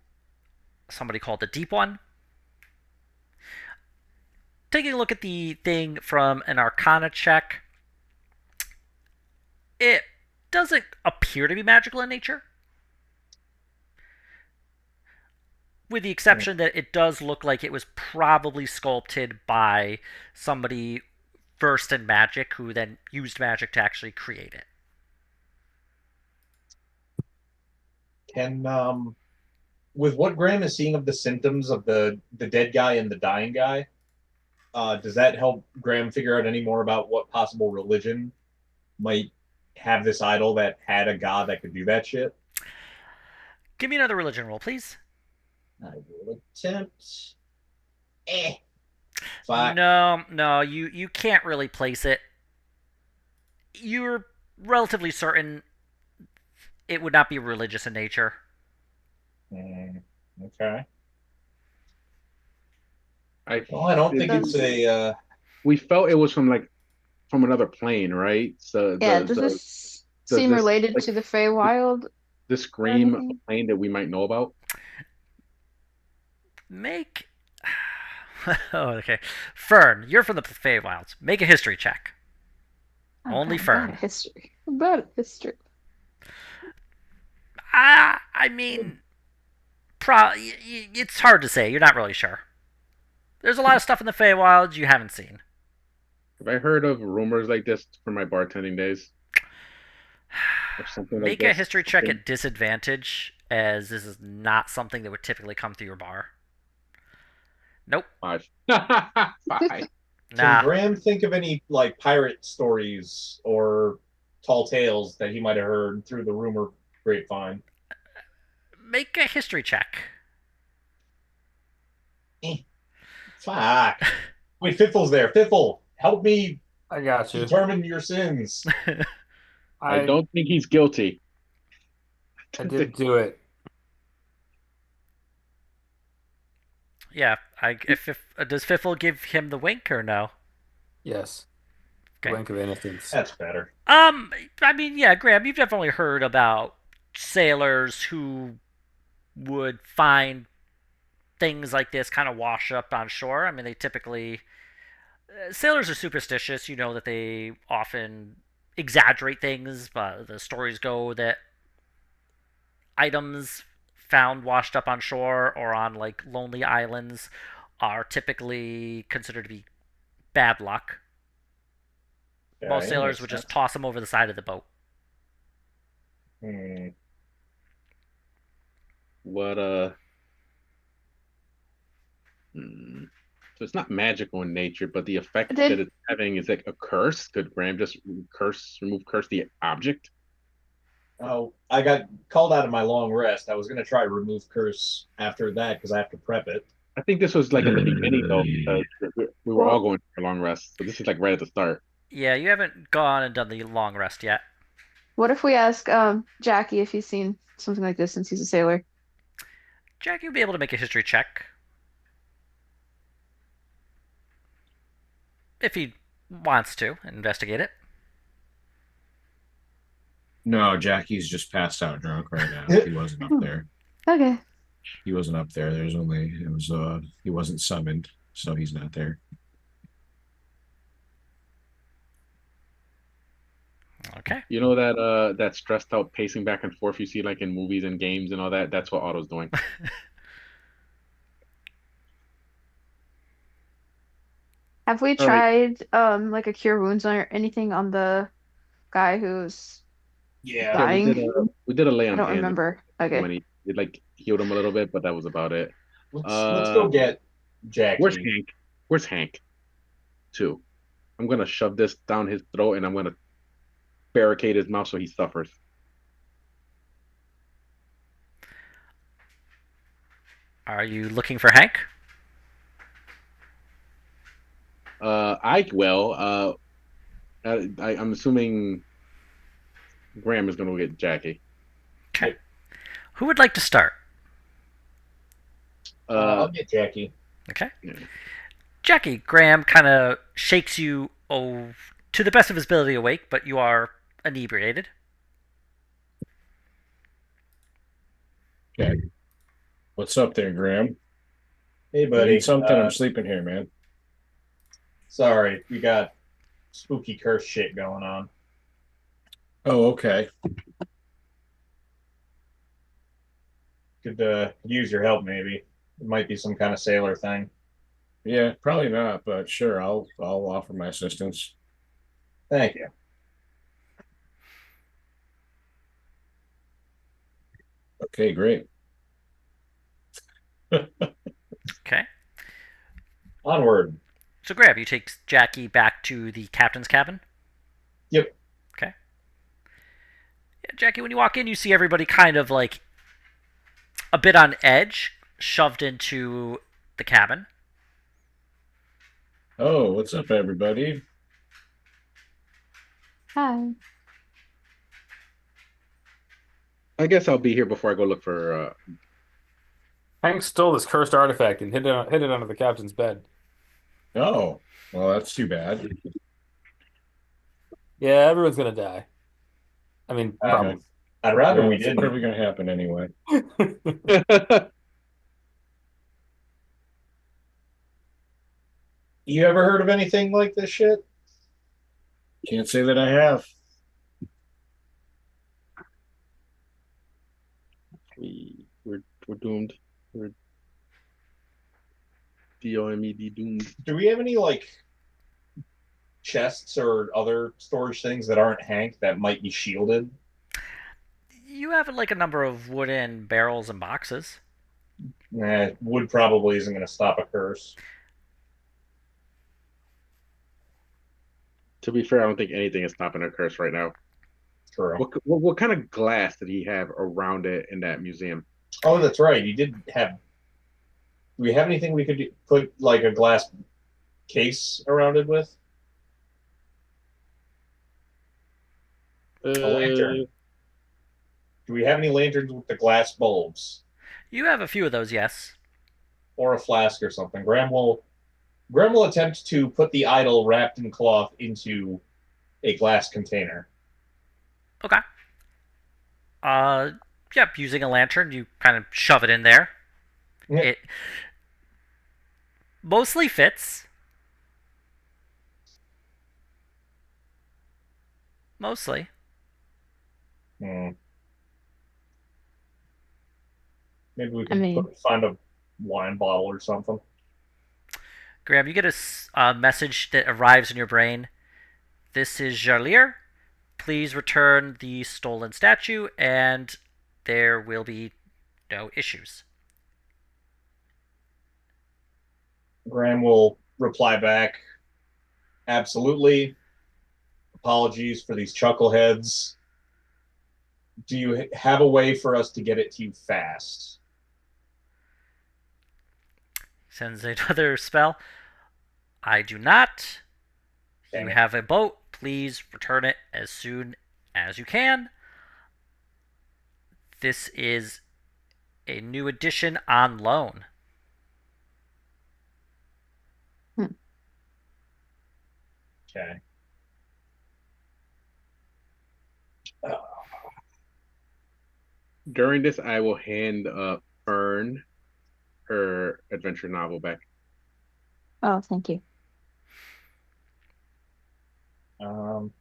somebody called the Deep One. Taking a look at the thing from an arcana check, it doesn't appear to be magical in nature. With the exception that it does look like it was probably sculpted by somebody versed in magic who then used magic to actually create it. Can with what Graham is seeing of the symptoms of the dead guy and the dying guy, does that help Graham figure out any more about what possible religion might have this idol that had a god that could do that shit? Give me another religion roll, please. I will attempt. Fuck. No, you can't really place it. You're relatively certain it would not be religious in nature. Okay. I don't think it's a. We felt it was from another plane, right? So Yeah, does this seem this, related to the Feywild? the scream plane that we might know about? Make. Oh, okay. Fern, you're from the Feywilds. Make a history check. Only Fern. Bad history. Bad history. I mean, It's hard to say. You're not really sure. There's a lot of stuff in the Feywilds you haven't seen. Have I heard of rumors like this from my bartending days or something like Make a this? history check at disadvantage, as this is not something that would typically come through your bar. Nope. 5. 5. Can Nah. Graham think of any like pirate stories or tall tales that he might have heard through the rumor grapevine? Make a history check. Fuck. Wait, Fiffle's there. Fiffle, help me I got you. determine your sins. I don't think he's guilty. I did do it. Yeah. If does Fiffle give him the wink or no? Yes. Okay. Wink of innocence. That's better. I mean, yeah, Graham, you've definitely heard about sailors who would find things like this kind of wash up on shore. I mean, they typically sailors are superstitious. You know that they often exaggerate things, but the stories go that items found washed up on shore or on like lonely islands are typically considered to be bad luck. Most sailors would just toss them over the side of the boat. What So it's not magical in nature, but the effect that it's having is like a curse. Could Graham just remove curse the object? Oh, I got called out of my long rest. I was going to try remove curse after that because I have to prep it. I think this was like at the beginning though, because we were all going for a long rest. So this is like right at the start. Yeah, you haven't gone and done the long rest yet. What if we ask Jackie if he's seen something like this since he's a sailor? Jackie will be able to make a history check. If he wants to investigate it. No, Jackie's just passed out drunk right now. He wasn't up there. Okay. He wasn't up there. He wasn't summoned, so he's not there. Okay. You know that stressed out pacing back and forth you see like in movies and games and all that? That's what Otto's doing. Have we tried like a cure wounds or anything on the guy who's dying? We did a lay on I don't hands remember. Okay. when he like healed him a little bit, but that was about it. Let's go get Jackie. Where's Hank? Where's Hank? 2. I'm gonna shove this down his throat and I'm gonna barricade his mouth so he suffers. Are you looking for Hank? I will. I'm assuming Graham is gonna get Jackie. Okay. Who would like to start? I'll get Jackie. Okay. Yeah. Jackie, Graham kind of shakes you to the best of his ability awake, but you are inebriated. Okay. What's up there, Graham? Hey, I buddy. need something. I'm sleeping here, man. Sorry, we got spooky curse shit going on. Oh, okay. Could use your help, maybe. It might be some kind of sailor thing. Yeah, probably not, but sure, I'll offer my assistance. Thank you. Okay, great. Okay. Onward. So, Graham, you take Jackie back to the captain's cabin? Yep. Okay. Yeah, Jackie, when you walk in, you see everybody kind of like a bit on edge, shoved into the cabin. Oh, what's up, everybody? Hi. I guess I'll be here before I go look for. Hank stole this cursed artifact and hid it under the captain's bed. Oh, well, that's too bad. Yeah, everyone's gonna die. I mean, probably. I'd rather we It's didn't. probably going to happen anyway. You ever heard of anything like this shit? Can't say that I have. We're doomed. Or DOMED Doom. Do we have any like chests or other storage things that aren't Hank that might be shielded? You have like a number of wooden barrels and boxes. Nah, wood probably isn't going to stop a curse. To be fair, I don't think anything is stopping a curse right now. True. What kind of glass did he have around it in that museum? Oh, that's right. He did have. Do we have anything we could put like a glass case around it with? A lantern. Uh, Do we have any lanterns with the glass bulbs You have a few of those, yes. or a flask or something? Graham will attempt to put the idol wrapped in cloth into a glass container. Okay. Uh, yep. Using a lantern, you kind of shove it in there. Yeah. It mostly fits. Mostly. Hmm. Maybe we I could mean, find a wine bottle or something. Graham, you get a message that arrives in your brain. This is Jarlier. Please return the stolen statue, and there will be no issues. Graham will reply back, absolutely. Apologies for these chuckleheads. Do you have a way for us to get it to you fast? Sends another spell. I do not. Dang You it. have a boat. Please return it as soon as you can. This is a new edition on loan. hmm. Okay. During this, I will hand Fern her adventure novel back. Oh, thank you. Um,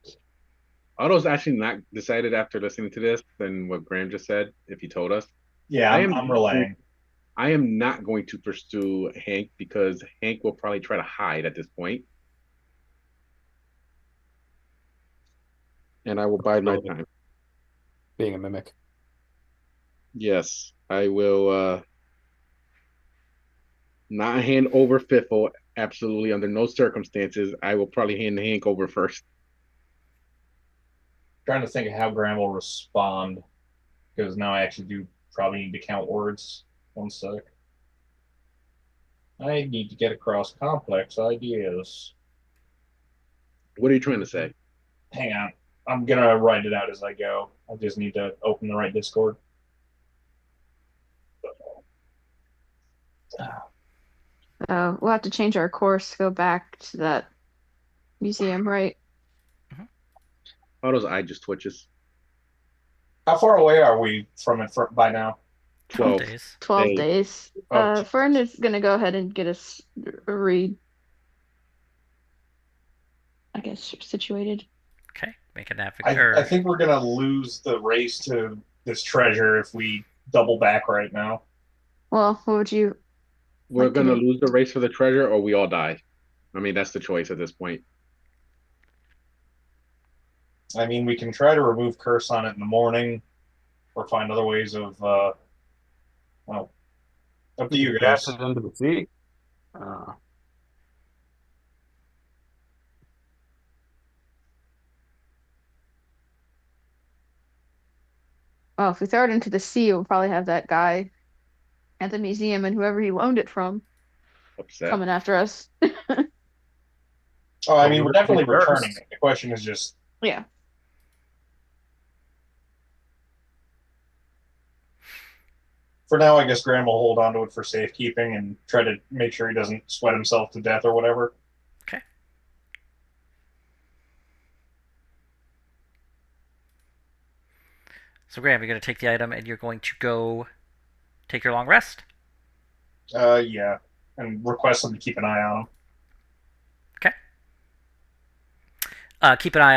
Otto's actually not decided after listening to this than what Graham just said. If he told us, yeah, I I'm, am I'm relaying. I am not going to pursue Hank because Hank will probably try to hide at this point, and I will bide my time. Being a mimic. Yes, I will not hand over Fiffle. Absolutely, under no circumstances. I will probably hand Hank over first. Trying to think of how Graham will respond because now I actually do probably need to count words. One sec. I need to get across complex ideas. What are you trying to say? Hang on. I'm gonna write it out as I go. I just need to open the right Discord. We'll have to change our course, go back to that museum, right? Otto's eye just twitches. How far away are we from it by now? 12 12. days. 12 Hey, days. Oh, Fern is gonna go ahead and get us I guess, situated. Okay. Make a I think we're gonna lose the race to this treasure if we double back right now. Well, what would you we're like to gonna do? lose the race for the treasure, or we all die. I mean, that's the choice at this point. I mean, we can try to remove curse on it in the morning, or find other ways of. Well, up to you Cast guys. it into the sea. Well, if we throw it into the sea, we'll probably have that guy at the museum and whoever he loaned it from Upset. coming after us. Oh, I mean, we're definitely Curse. returning it. The question is just. Yeah. For now, I guess Graham will hold on to it for safekeeping and try to make sure he doesn't sweat himself to death or whatever. Okay. So, Graham, you're going to take the item and you're going to go take your long rest. Yeah, and request them to keep an eye on him. Okay. Keep an eye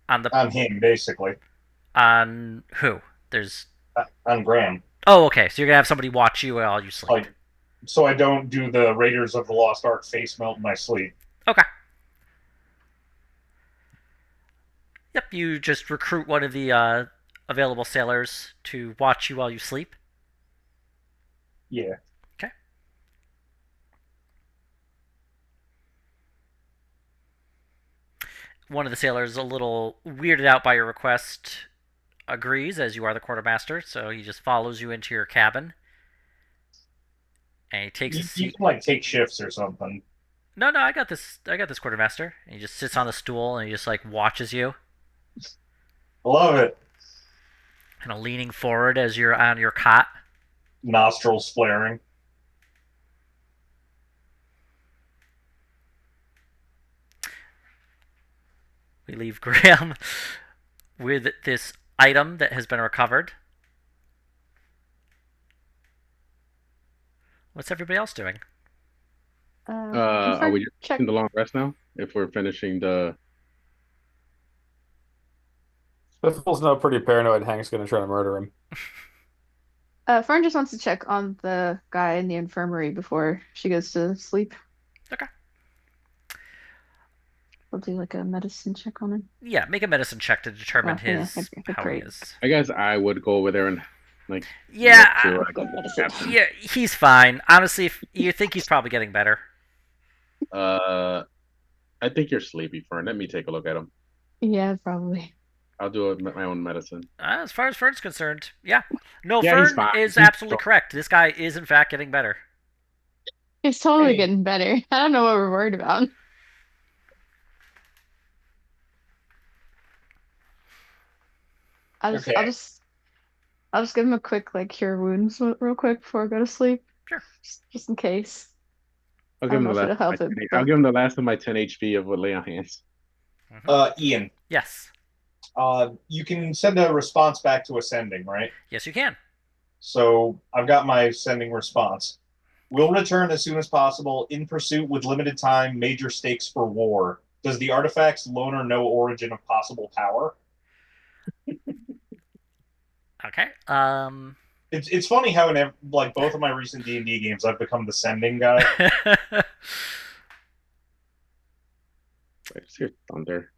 on On him, basically. on who? There's On Graham. Oh, okay. So you're gonna have somebody watch you while you sleep. Like, so I don't do the Raiders of the Lost Ark face melt in my sleep. Okay. Yep. You just recruit one of the available sailors to watch you while you sleep. Yeah. Okay. One of the sailors, a little weirded out by your request, agrees, as you are the quartermaster. So he just follows you into your cabin, and he takes a You seat. can like take shifts or something. No, no, I got this. I got this, quartermaster. And he just sits on the stool and he just like watches you, I love it. kind of leaning forward as you're on your cot. Nostrils flaring. We leave Graham with this item that has been recovered. What's everybody else doing? Are we just Check. in the long rest now? If we're finishing the Piffle's now pretty paranoid Hank's gonna try to murder him. Fern just wants to check on the guy in the infirmary before she goes to sleep. Okay. I'll do like a medicine check on him. Yeah, make a medicine check to determine Oh, yeah, his okay, how he great. is. I guess I would go over there and like Yeah, look to Good medicine. yeah, he's fine. Honestly, if you think he's probably getting better. I think you're sleepy, Fern. Let me take a look at him. Yeah, probably. I'll do my own medicine. As far as Fern's concerned, yeah. No, Yeah, he's Fern fine. is He's absolutely correct. This guy is in fact getting better. He's totally Hey. getting better. I don't know what we're worried about. Okay. I'll just give him a quick like cure wounds real quick before I go to sleep, Sure. just in case. I'll I give don't him know the if last. it'll Of my help him, 10, I'll but give him the last of my 10 HP of what lay on hands. Ian, Yes. you can send a response back to ascending, right? Yes, you can. So I've got my sending response. Will return as soon as possible, in pursuit with limited time, major stakes for war. Does the artifact's loner know origin of possible power? Okay. It's funny how in like both of my recent D&D games, I've become the sending guy. I just hear thunder.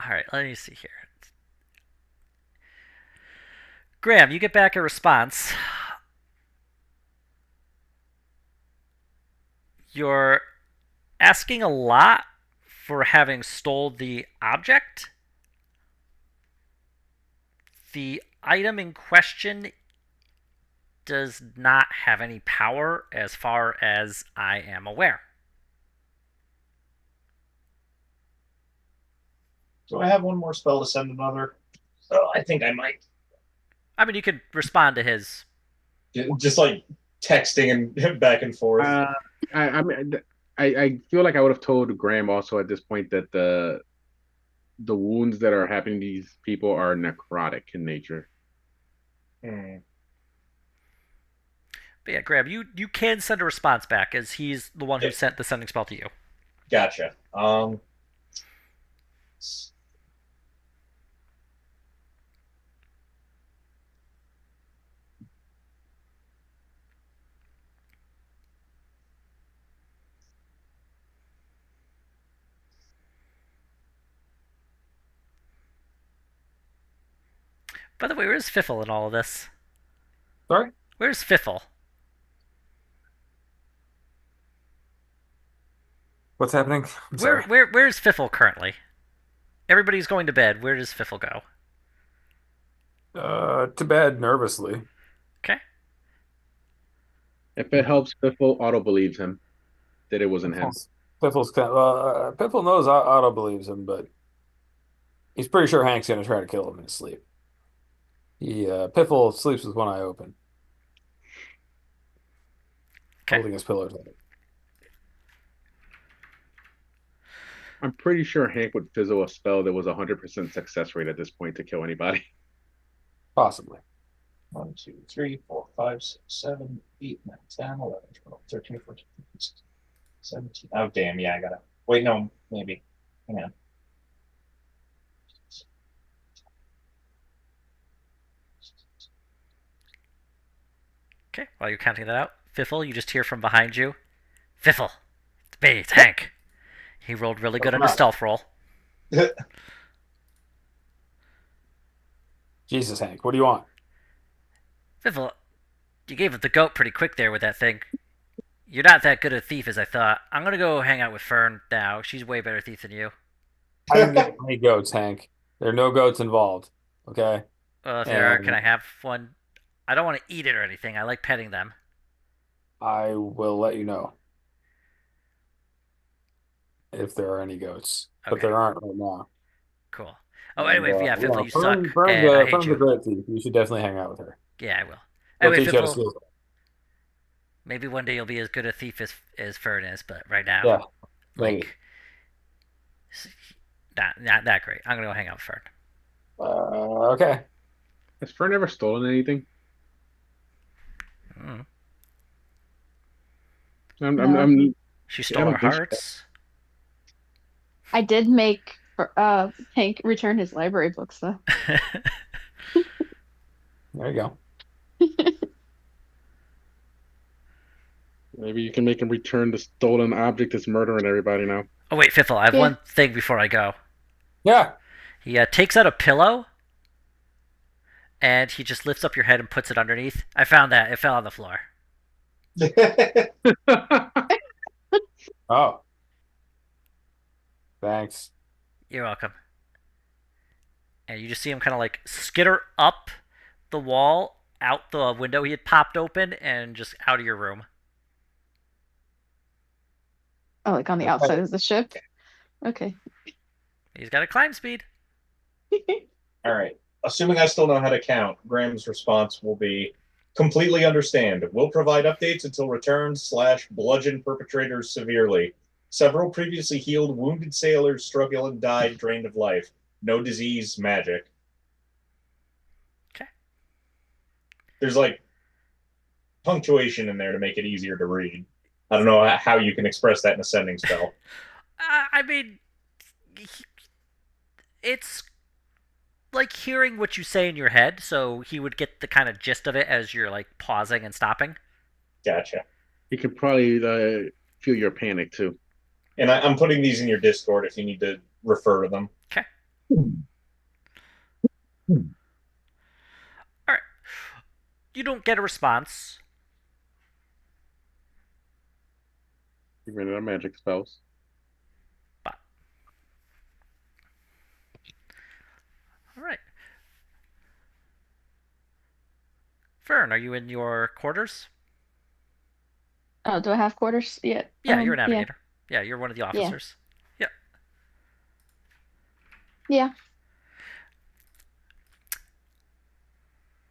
All right, let me see here. Graham, you get back a response. You're asking a lot for having stole the object. The item in question does not have any power as far as I am aware. Do I have one more spell to send another? Oh, I think I might. I mean, you could respond to his. Just like texting and back and forth. I mean, I feel like I would have told Graham also at this point that the wounds that are happening to these people are necrotic in nature. Hmm. But yeah, Graham, you can send a response back as he's the one who Yeah. sent the sending spell to you. Gotcha. By the way, where's Fiffle in all of this? Sorry? Where's Fiffle? What's happening? I'm sorry. Where's Fiffle currently? Everybody's going to bed. Where does Fiffle go? To bed nervously. Okay. If it helps, Biffle auto believes him that it wasn't him. Piffle knows Otto believes him, but he's pretty sure Hank's gonna try to kill him in his sleep. Piffle sleeps with one eye open, Okay. holding his pillow tight. I'm pretty sure Hank would fizzle a spell that was 100% success rate at this point to kill anybody. Possibly. 1, 2, 3, 4, 5, 6, 7, 8, 9, 10, 11, 12, 13, 14, 15, 16, 17. Oh, damn. Yeah, I gotta. Wait, no, maybe. Hang on. Okay, while you're counting that out, Fiffle, you just hear from behind you. Fiffle, it's me, it's Hank. He rolled really good on his stealth roll. Jesus, Hank, what do you want? Fiffle, you gave up the goat pretty quick there with that thing. You're not that good a thief as I thought. I'm gonna go hang out with Fern now. She's way better thief than you. I didn't get any goats, Hank. There are no goats involved. Okay. Well, if there are, can And I have one? I don't want to eat it or anything. I like petting them. I will let you know if there are any goats. But Okay, there aren't right now. cool. Oh, And anyway, yeah, Fiffle, you suck, Fern's and I hate Fern's a you. great thief. You should definitely hang out with her. Yeah, I will. She'll Anyway, teach you how to Fiffle, steal. maybe one day you'll be as good a thief as Fern is, but right now, Yeah, maybe. like, not that great. I'm gonna go hang out with Fern. Okay. Has Fern ever stolen anything? Mm. I'm, No. I'm She I stole our haven't think so. hearts. I did make Hank return his library books though. There you go. Maybe you can make him return the stolen object that's murdering everybody now. Oh wait, Fiffle, I have Yeah. one thing before I go. Yeah. He takes out a pillow, and he just lifts up your head and puts it underneath. I found that it fell on the floor. Oh. Thanks. You're welcome. And you just see him kind of like skitter up the wall, out the window he had popped open, and just out of your room. Oh, like on the outside of the ship. Okay. He's got a climb speed. All right. Assuming I still know how to count, Graham's response will be completely understand. Will provide updates until return / bludgeon perpetrators severely. Several previously healed wounded sailors struggle and died drained of life. No disease, magic. Okay. There's like punctuation in there to make it easier to read. I don't know how you can express that in a sending spell. I mean, it's like hearing what you say in your head, so he would get the kind of gist of it as you're like pausing and stopping. Gotcha. He could probably feel your panic too. And I'm putting these in your Discord if you need to refer to them. Okay. All right. You don't get a response. You ran out of magic spells. But all right. Fern, are you in your quarters? Oh, do I have quarters yet? Yeah, you're a navigator. Yeah, you're one of the officers. Yeah. Yeah.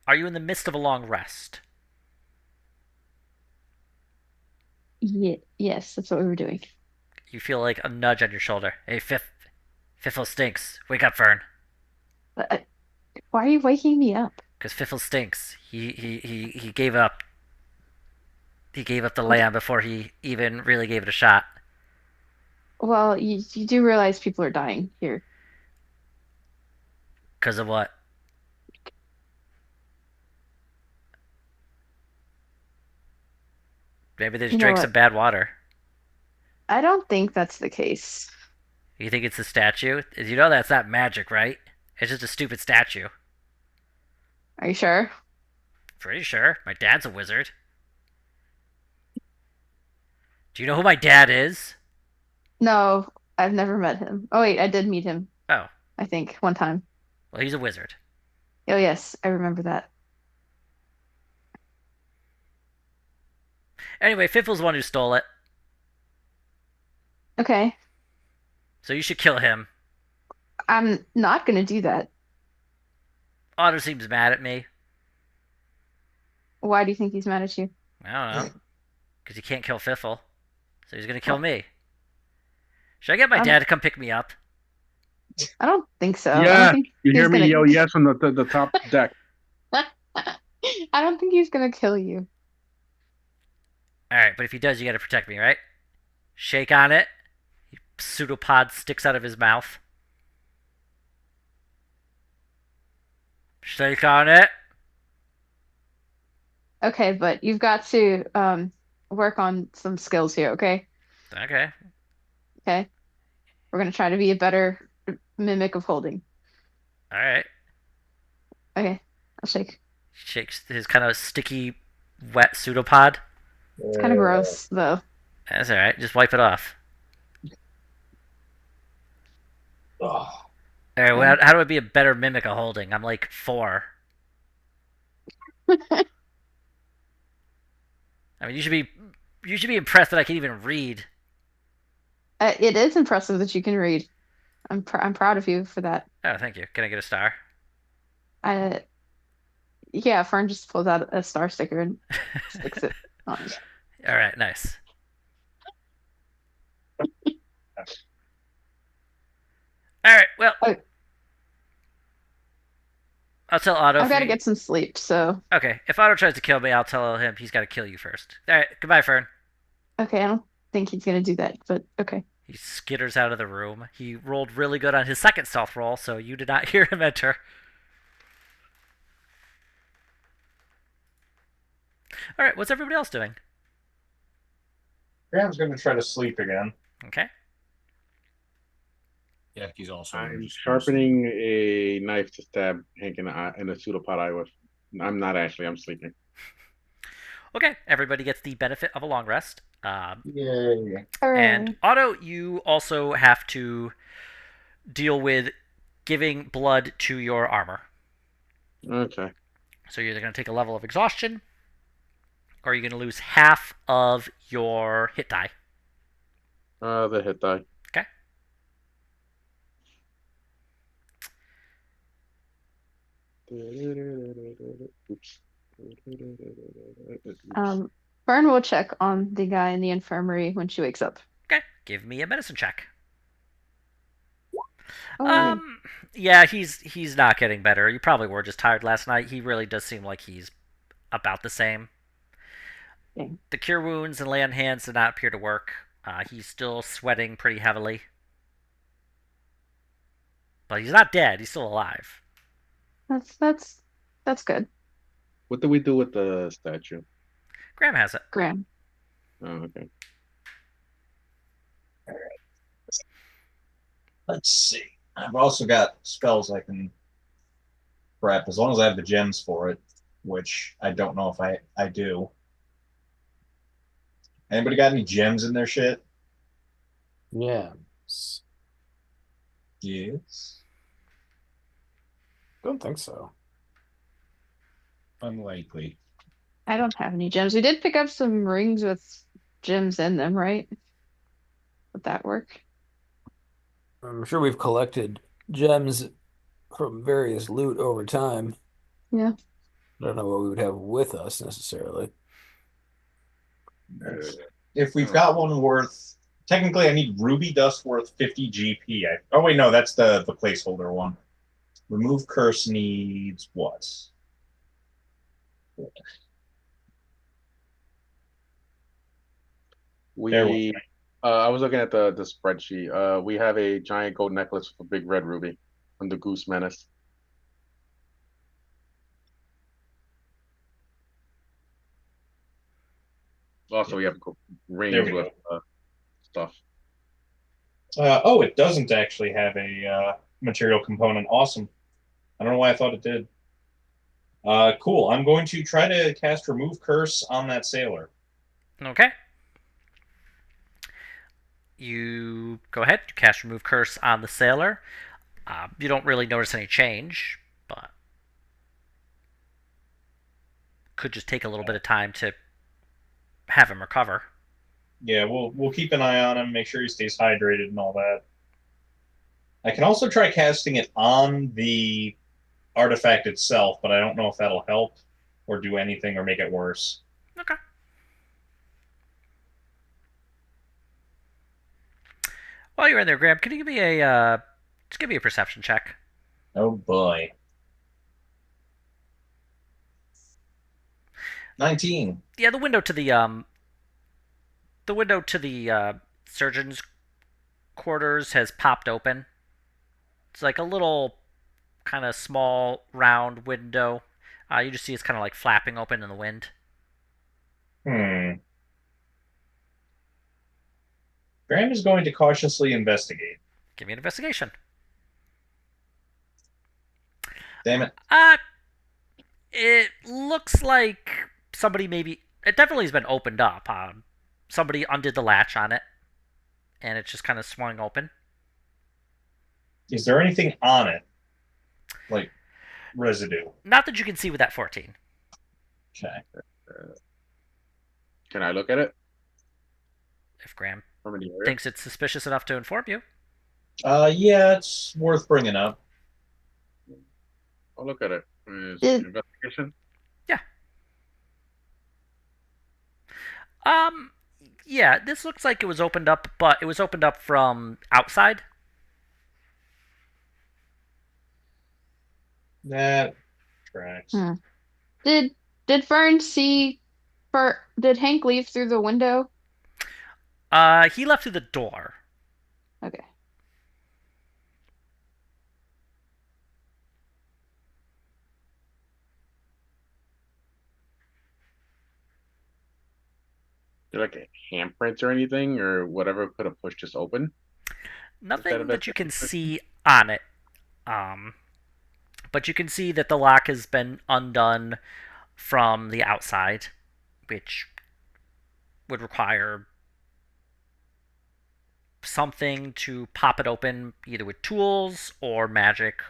Are you in the midst of a long rest? Yeah. Yes, that's what we were doing. You feel like a nudge on your shoulder. Hey, Fiffle stinks. Wake up, Fern. But, why are you waking me up? Because Fiffle stinks. He gave up. He gave up the land before he even really gave it a shot. Well, you do realize people are dying here. Because of what? Maybe they just You know drank what? some bad water. I don't think that's the case. You think it's the statue? You know that's not magic, right? It's just a stupid statue. Are you sure? Pretty sure. My dad's a wizard. Do you know who my dad is? No, I've never met him. Oh wait, I did meet him, Oh, I think, one time. well, he's a wizard. Oh yes, I remember that. Anyway, Fiffle's the one who stole it, Okay. so you should kill him. I'm not gonna do that. Otter seems mad at me. Why do you think he's mad at you? I don't know. Because he can't kill Fiffle. So he's going to kill What? me. Should I get my I'm- dad to come pick me up? I don't think so. I Yeah, don't think You he's hear me gonna... yell yes from the top deck. I don't think he's gonna kill you. Alright, but if he does, you got to protect me, right? Shake on it. Pseudopod sticks out of his mouth. Shake on it. Okay, but you've got to work on some skills here, okay? Okay. Okay. We're gonna try to be a better mimic of holding. All right. Okay, I'll shake. Shakes his kind of sticky, wet pseudopod. It's kind of gross though. That's all right. Just wipe it off. Oh, All right. Okay. Well, how do I be a better mimic of holding? I'm like 4. I mean, you should be impressed that I can even read. It is impressive that you can read. I'm proud of you for that. Oh, thank you. Can I get a star? I Yeah, Fern just pulls out a star sticker and sticks it on. All right. Nice. All right. Well, Oh, I'll tell Otto I've if got to he. get some sleep, so Okay. If Otto tries to kill me, I'll tell him he's got to kill you first. All right. Goodbye, Fern. okay, I don't think he's gonna do that, but okay. He skitters out of the room. He rolled really good on his second stealth roll, so you did not hear him enter. All right. What's everybody else doing? Graham's going to try to sleep again. Okay. Yeah, he's also. I'm sharpening a knife to stab Hank in the eye, in the pseudopod eye with. I'm not actually. I'm sleeping. Okay. Everybody gets the benefit of a long rest. Yay. And Hooray. Otto, you also have to deal with giving blood to your armor. Okay. So you're either going to take a level of exhaustion, or you're going to lose half of your hit die. The hit die. Okay. Oops. Fern will check on the guy in the infirmary when she wakes up. Okay. Give me a medicine check. Oh, Yeah, he's not getting better. You probably were just tired last night. He really does seem like he's about the same. dang. The cure wounds and lay on hands did not appear to work. He's still sweating pretty heavily. But he's not dead. He's still alive. That's good. What do we do with the statue? Graham has it. Graham. Oh, okay. Let's see. I've also got spells I can prep as long as I have the gems for it, which I don't know if I do. Anybody got any gems in their shit? Yeah. Yes. Don't think so. Unlikely. I don't have any gems. We did pick up some rings with gems in them, right? Would that work? I'm sure we've collected gems from various loot over time. Yeah. I don't know what we would have with us necessarily. If we've got one worth, technically, I need ruby dust worth 50 GP. Oh wait, no, that's the placeholder one. Remove curse needs what? There we We I was looking at the spreadsheet. We have a giant gold necklace with a big red ruby from the Goose Menace. Also, we have There rings we with go. stuff. Oh, it doesn't actually have a material component. Awesome. I don't know why I thought it did. Cool. I'm going to try to cast Remove Curse on that sailor. Okay. You go ahead. You cast Remove Curse on the sailor. You don't really notice any change, but could just take a little bit of time to have him recover. Yeah, we'll keep an eye on him, make sure he stays hydrated and all that. I can also try casting it on the artifact itself, but I don't know if that'll help or do anything or make it worse. Okay. While you're in there, Graham, can you give me a just give me a perception check? Oh boy. 19. Yeah, the window to the surgeon's quarters has popped open. It's like a little kind of small round window. You just see it's kind of like flapping open in the wind. Hmm. Graham is going to cautiously investigate. Give me an investigation. Damn it. Uh, it looks like somebody maybe. It definitely has been opened up. Somebody undid the latch on it, and it's just kind of swung open. Is there anything on it? Like residue? Not that you can see with that 14. Okay. Uh, can I look at it If Graham from any area? thinks it's suspicious enough to inform you. Yeah, it's worth bringing up. I'll look at it. Is Did investigation? Yeah. Um. Yeah, this looks like it was opened up, but it was opened up from outside. That tracks. hmm. did did Fern see did Hank leave through the window? He left through the door. Okay. There like a handprints or anything or whatever could have pushed this open? Is that Nothing that you can investigation? see on it. Um, but you can see that the lock has been undone from the outside, which would require something to pop it open, either with tools or magic.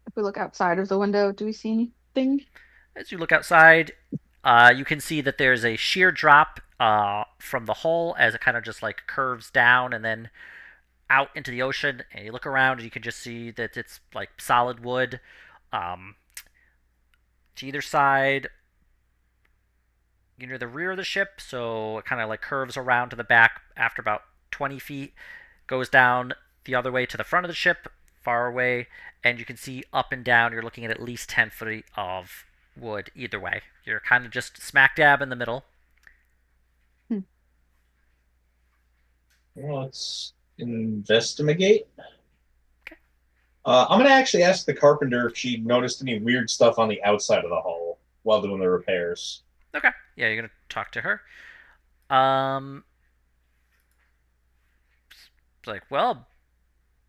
If we look outside of the window, do we see anything? As you look outside, you can see that there's a sheer drop from the hull as it kind of just like curves down and then out into the ocean. And you look around and you can just see that it's like solid wood. Um, to either side, you're near the rear of the ship, so it kind of like curves around to the back after about 20 feet, goes down the other way to the front of the ship, far away, and you can see up and down. You're looking at least 10 feet of wood either way. You're kind of just smack dab in the middle. Hmm. Well, let's investigate. Okay. I'm gonna actually ask the carpenter if she noticed any weird stuff on the outside of the hull while doing the repairs. Okay. Yeah, you're gonna talk to her. Um, it's like, well,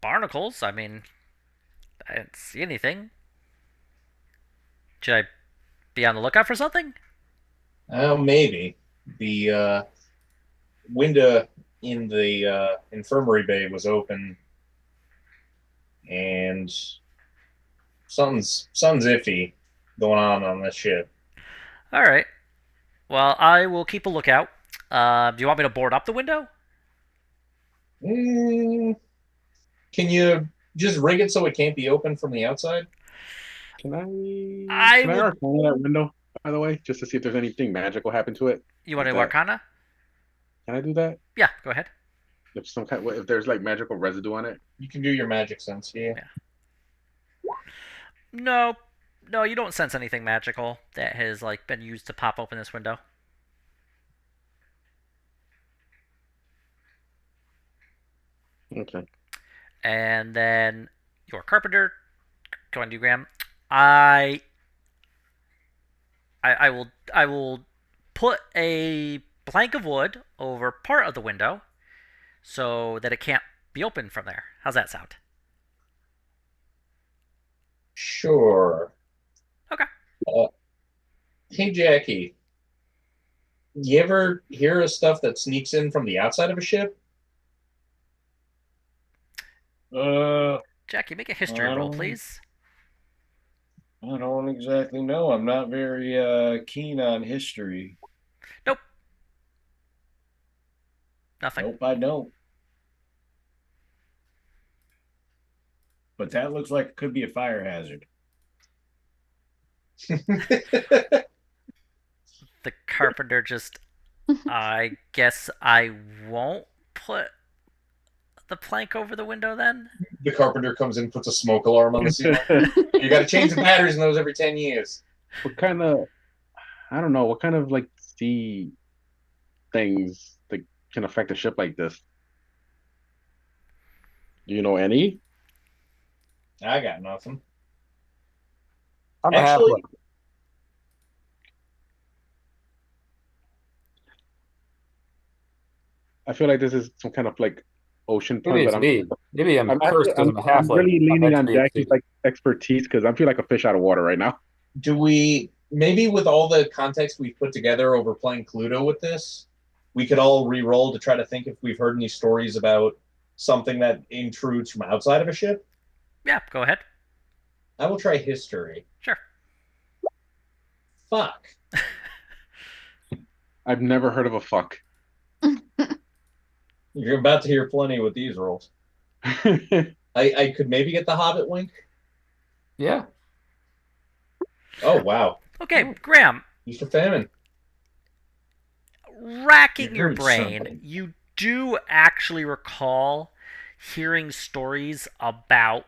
barnacles. I mean, I didn't see anything. Should I be on the lookout for something? Maybe the window in the infirmary bay was open, and something's iffy going on this ship. All right. Well, I will keep a lookout. Do you want me to board up the window? Mm, can you just rig it so it can't be open from the outside? Can I I can I will. arcana that window, by the way, just to see if there's anything magical happen to it? You want Like to do that. Arcana? Can I do that? Yeah, go ahead. If some kind if there's like magical residue on it? You can do your magic sense, yeah. Yeah. No, no, you don't sense anything magical that has like been used to pop open this window. Okay. And then your carpenter, go on, do Graham. I, I will put a plank of wood over part of the window so that it can't be opened from there. How's that sound? Sure. Okay. Uh, hey, Jackie, you ever hear of stuff that sneaks in from the outside of a ship? Uh, Jackie, make a history I roll, don't, please. I don't exactly know. I'm not very keen on history. Nope, nothing. Nope, I don't. But that looks like it could be a fire hazard. The carpenter just, I guess I won't put the plank over the window then? The carpenter comes in, puts a smoke alarm on the ceiling. You got to change the batteries in those every 10 years. What kind of I don't know, what kind of like sea things that can affect a ship like this? Do you know any? I got nothing. I'm a halfling. Actually, I feel like this is some kind of like ocean Maybe pun, but it's me. Maybe I'm I'm cursed actually because I'm a I'm halfling. really I'm leaning meant to on be at Jackie's sea. like expertise because I feel like a fish out of water right now. do we maybe with all the context we've put together over playing Cluedo with this, we could all re-roll to try to think if we've heard any stories about something that intrudes from outside of a ship? Yeah, go ahead. I will try history. Sure. Fuck. I've never heard of a fuck. You're about to hear plenty with these rolls. I could maybe get the Hobbit wink. Yeah. Oh wow. Okay, Graham, Mr. Famine. racking You your heard brain, something. you do actually recall hearing stories about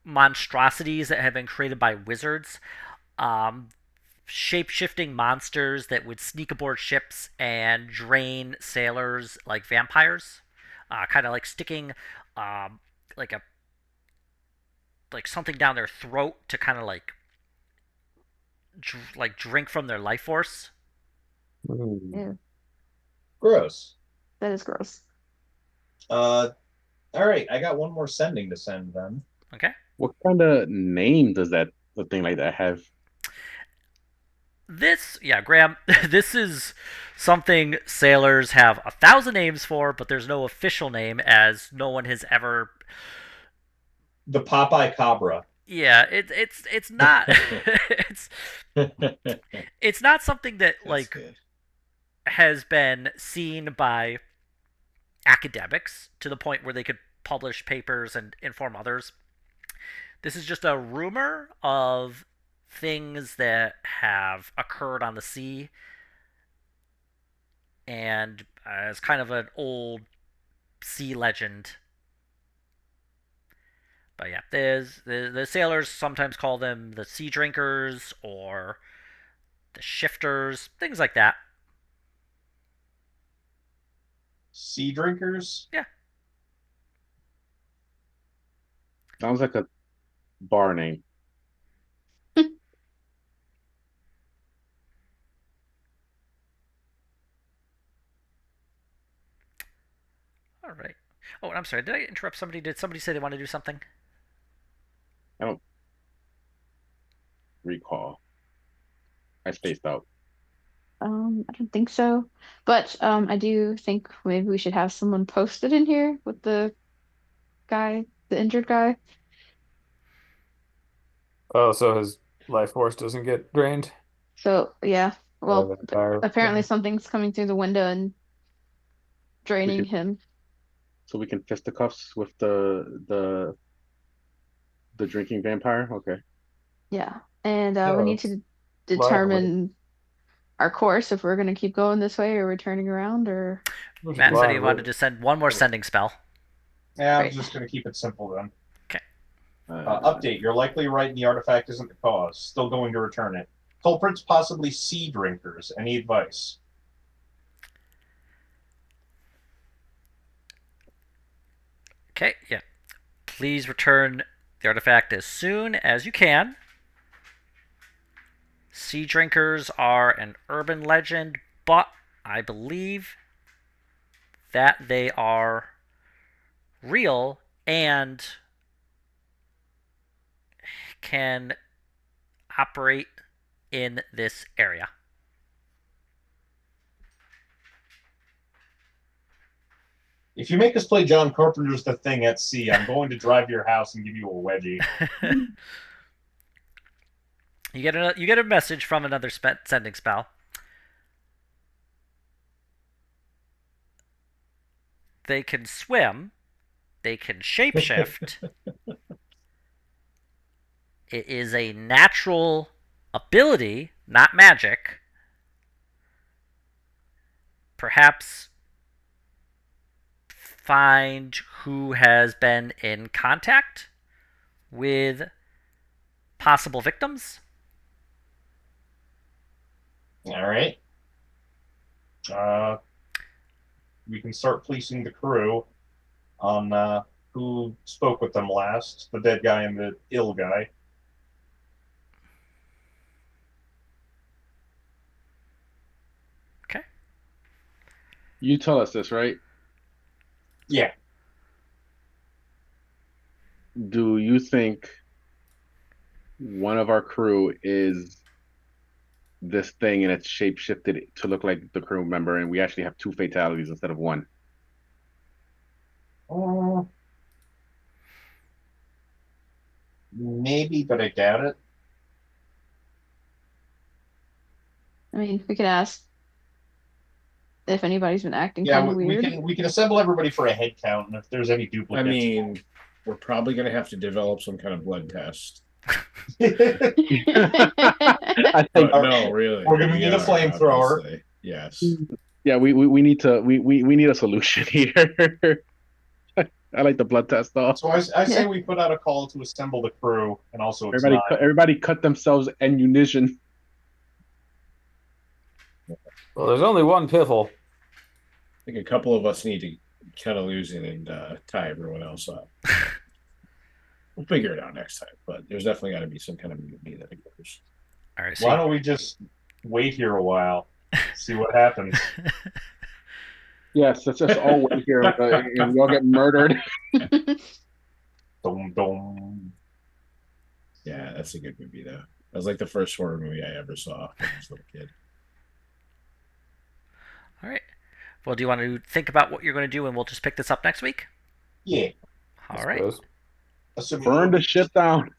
monstrosities that have been created by wizards, um, shape shifting monsters that would sneak aboard ships and drain sailors like vampires, kind of like sticking um, like a like something down their throat to kind of like drink from their life force. Mm. Ew, Gross. that is gross. Uh all right, I got one more sending to send then. Okay. What kind of name does that a thing like that have? This, yeah, Graham, this is something sailors have 1,000 names for, but there's no official name as no one has ever. The Popeye Cabra. Yeah, it's not it's it's not something that That's like good. has been seen by academics to the point where they could publish papers and inform others. This is just a rumor of things that have occurred on the sea, and it's kind of an old sea legend. But yeah, the sailors sometimes call them the sea drinkers or the shifters, things like that. Sea drinkers? Yeah. Sounds like a bar name. All right. Oh, I'm sorry. Did I interrupt somebody? Did somebody say they want to do something? I don't recall. I spaced out. I don't think so. But I do think maybe we should have someone posted in here with the guy, the injured guy. Oh, so his life force doesn't get drained So yeah, by well, the entire apparently thing. something's coming through the window and We draining can him. so we can fisticuffs with the drinking vampire. Okay. Yeah, and Yeah, we need that's to lively. determine our course if we're going to keep going this way or we're turning around or Which is Matt said he wanted lively. to send one more sending spell. Yeah, I'm great. just gonna keep it simple then. Okay. Update. You're likely right and the artifact isn't the cause. Still going to return it. Culprits possibly sea drinkers. Any advice? Okay. Yeah. Please return the artifact as soon as you can. Sea drinkers are an urban legend, but I believe that they are real and can operate in this area. If you make us play John Carpenter's The Thing at sea, I'm going to drive to your house and give you a wedgie. You get a message from another sending spell. They can swim. They can shapeshift. It is a natural ability, not magic. Perhaps find who has been in contact with possible victims. All right. We can start policing the crew on who spoke with them last, the dead guy and the ill guy. Okay. You tell us this, right? Yeah. Do you think one of our crew is this thing and it's shape shifted to look like the crew member, and we actually have two fatalities instead of one? Maybe, but I doubt it. I mean, we could ask if anybody's been acting Yeah, kind of we weird. can assemble everybody for a head count, and if there's any I duplicates, mean, we're probably going to have to develop some kind of blood test. I think, But no, really, we're gonna we need a are, flamethrower. obviously. Yes. yeah, we need to we need a solution here. I like the blood test though. So I say Yeah. we put out a call to assemble the crew, and also it's not. Everybody cut themselves ammunition. Well, there's only one Piffle. I think a couple of us need to kind of lose it and tie everyone else up. We'll figure it out next time, but there's definitely got to be some kind of mutiny that occurs. All right. Why don't we just wait here a while, see what happens? Yes, let's just all wait here and we all get murdered. Dum, dum. Yeah, that's a good movie, though. That was like the first horror movie I ever saw when I was a little kid. All right. Well, do you want to think about what you're going to do, and we'll just pick this up next week? Yeah. All I right. suppose. Assuming Burn the ship down.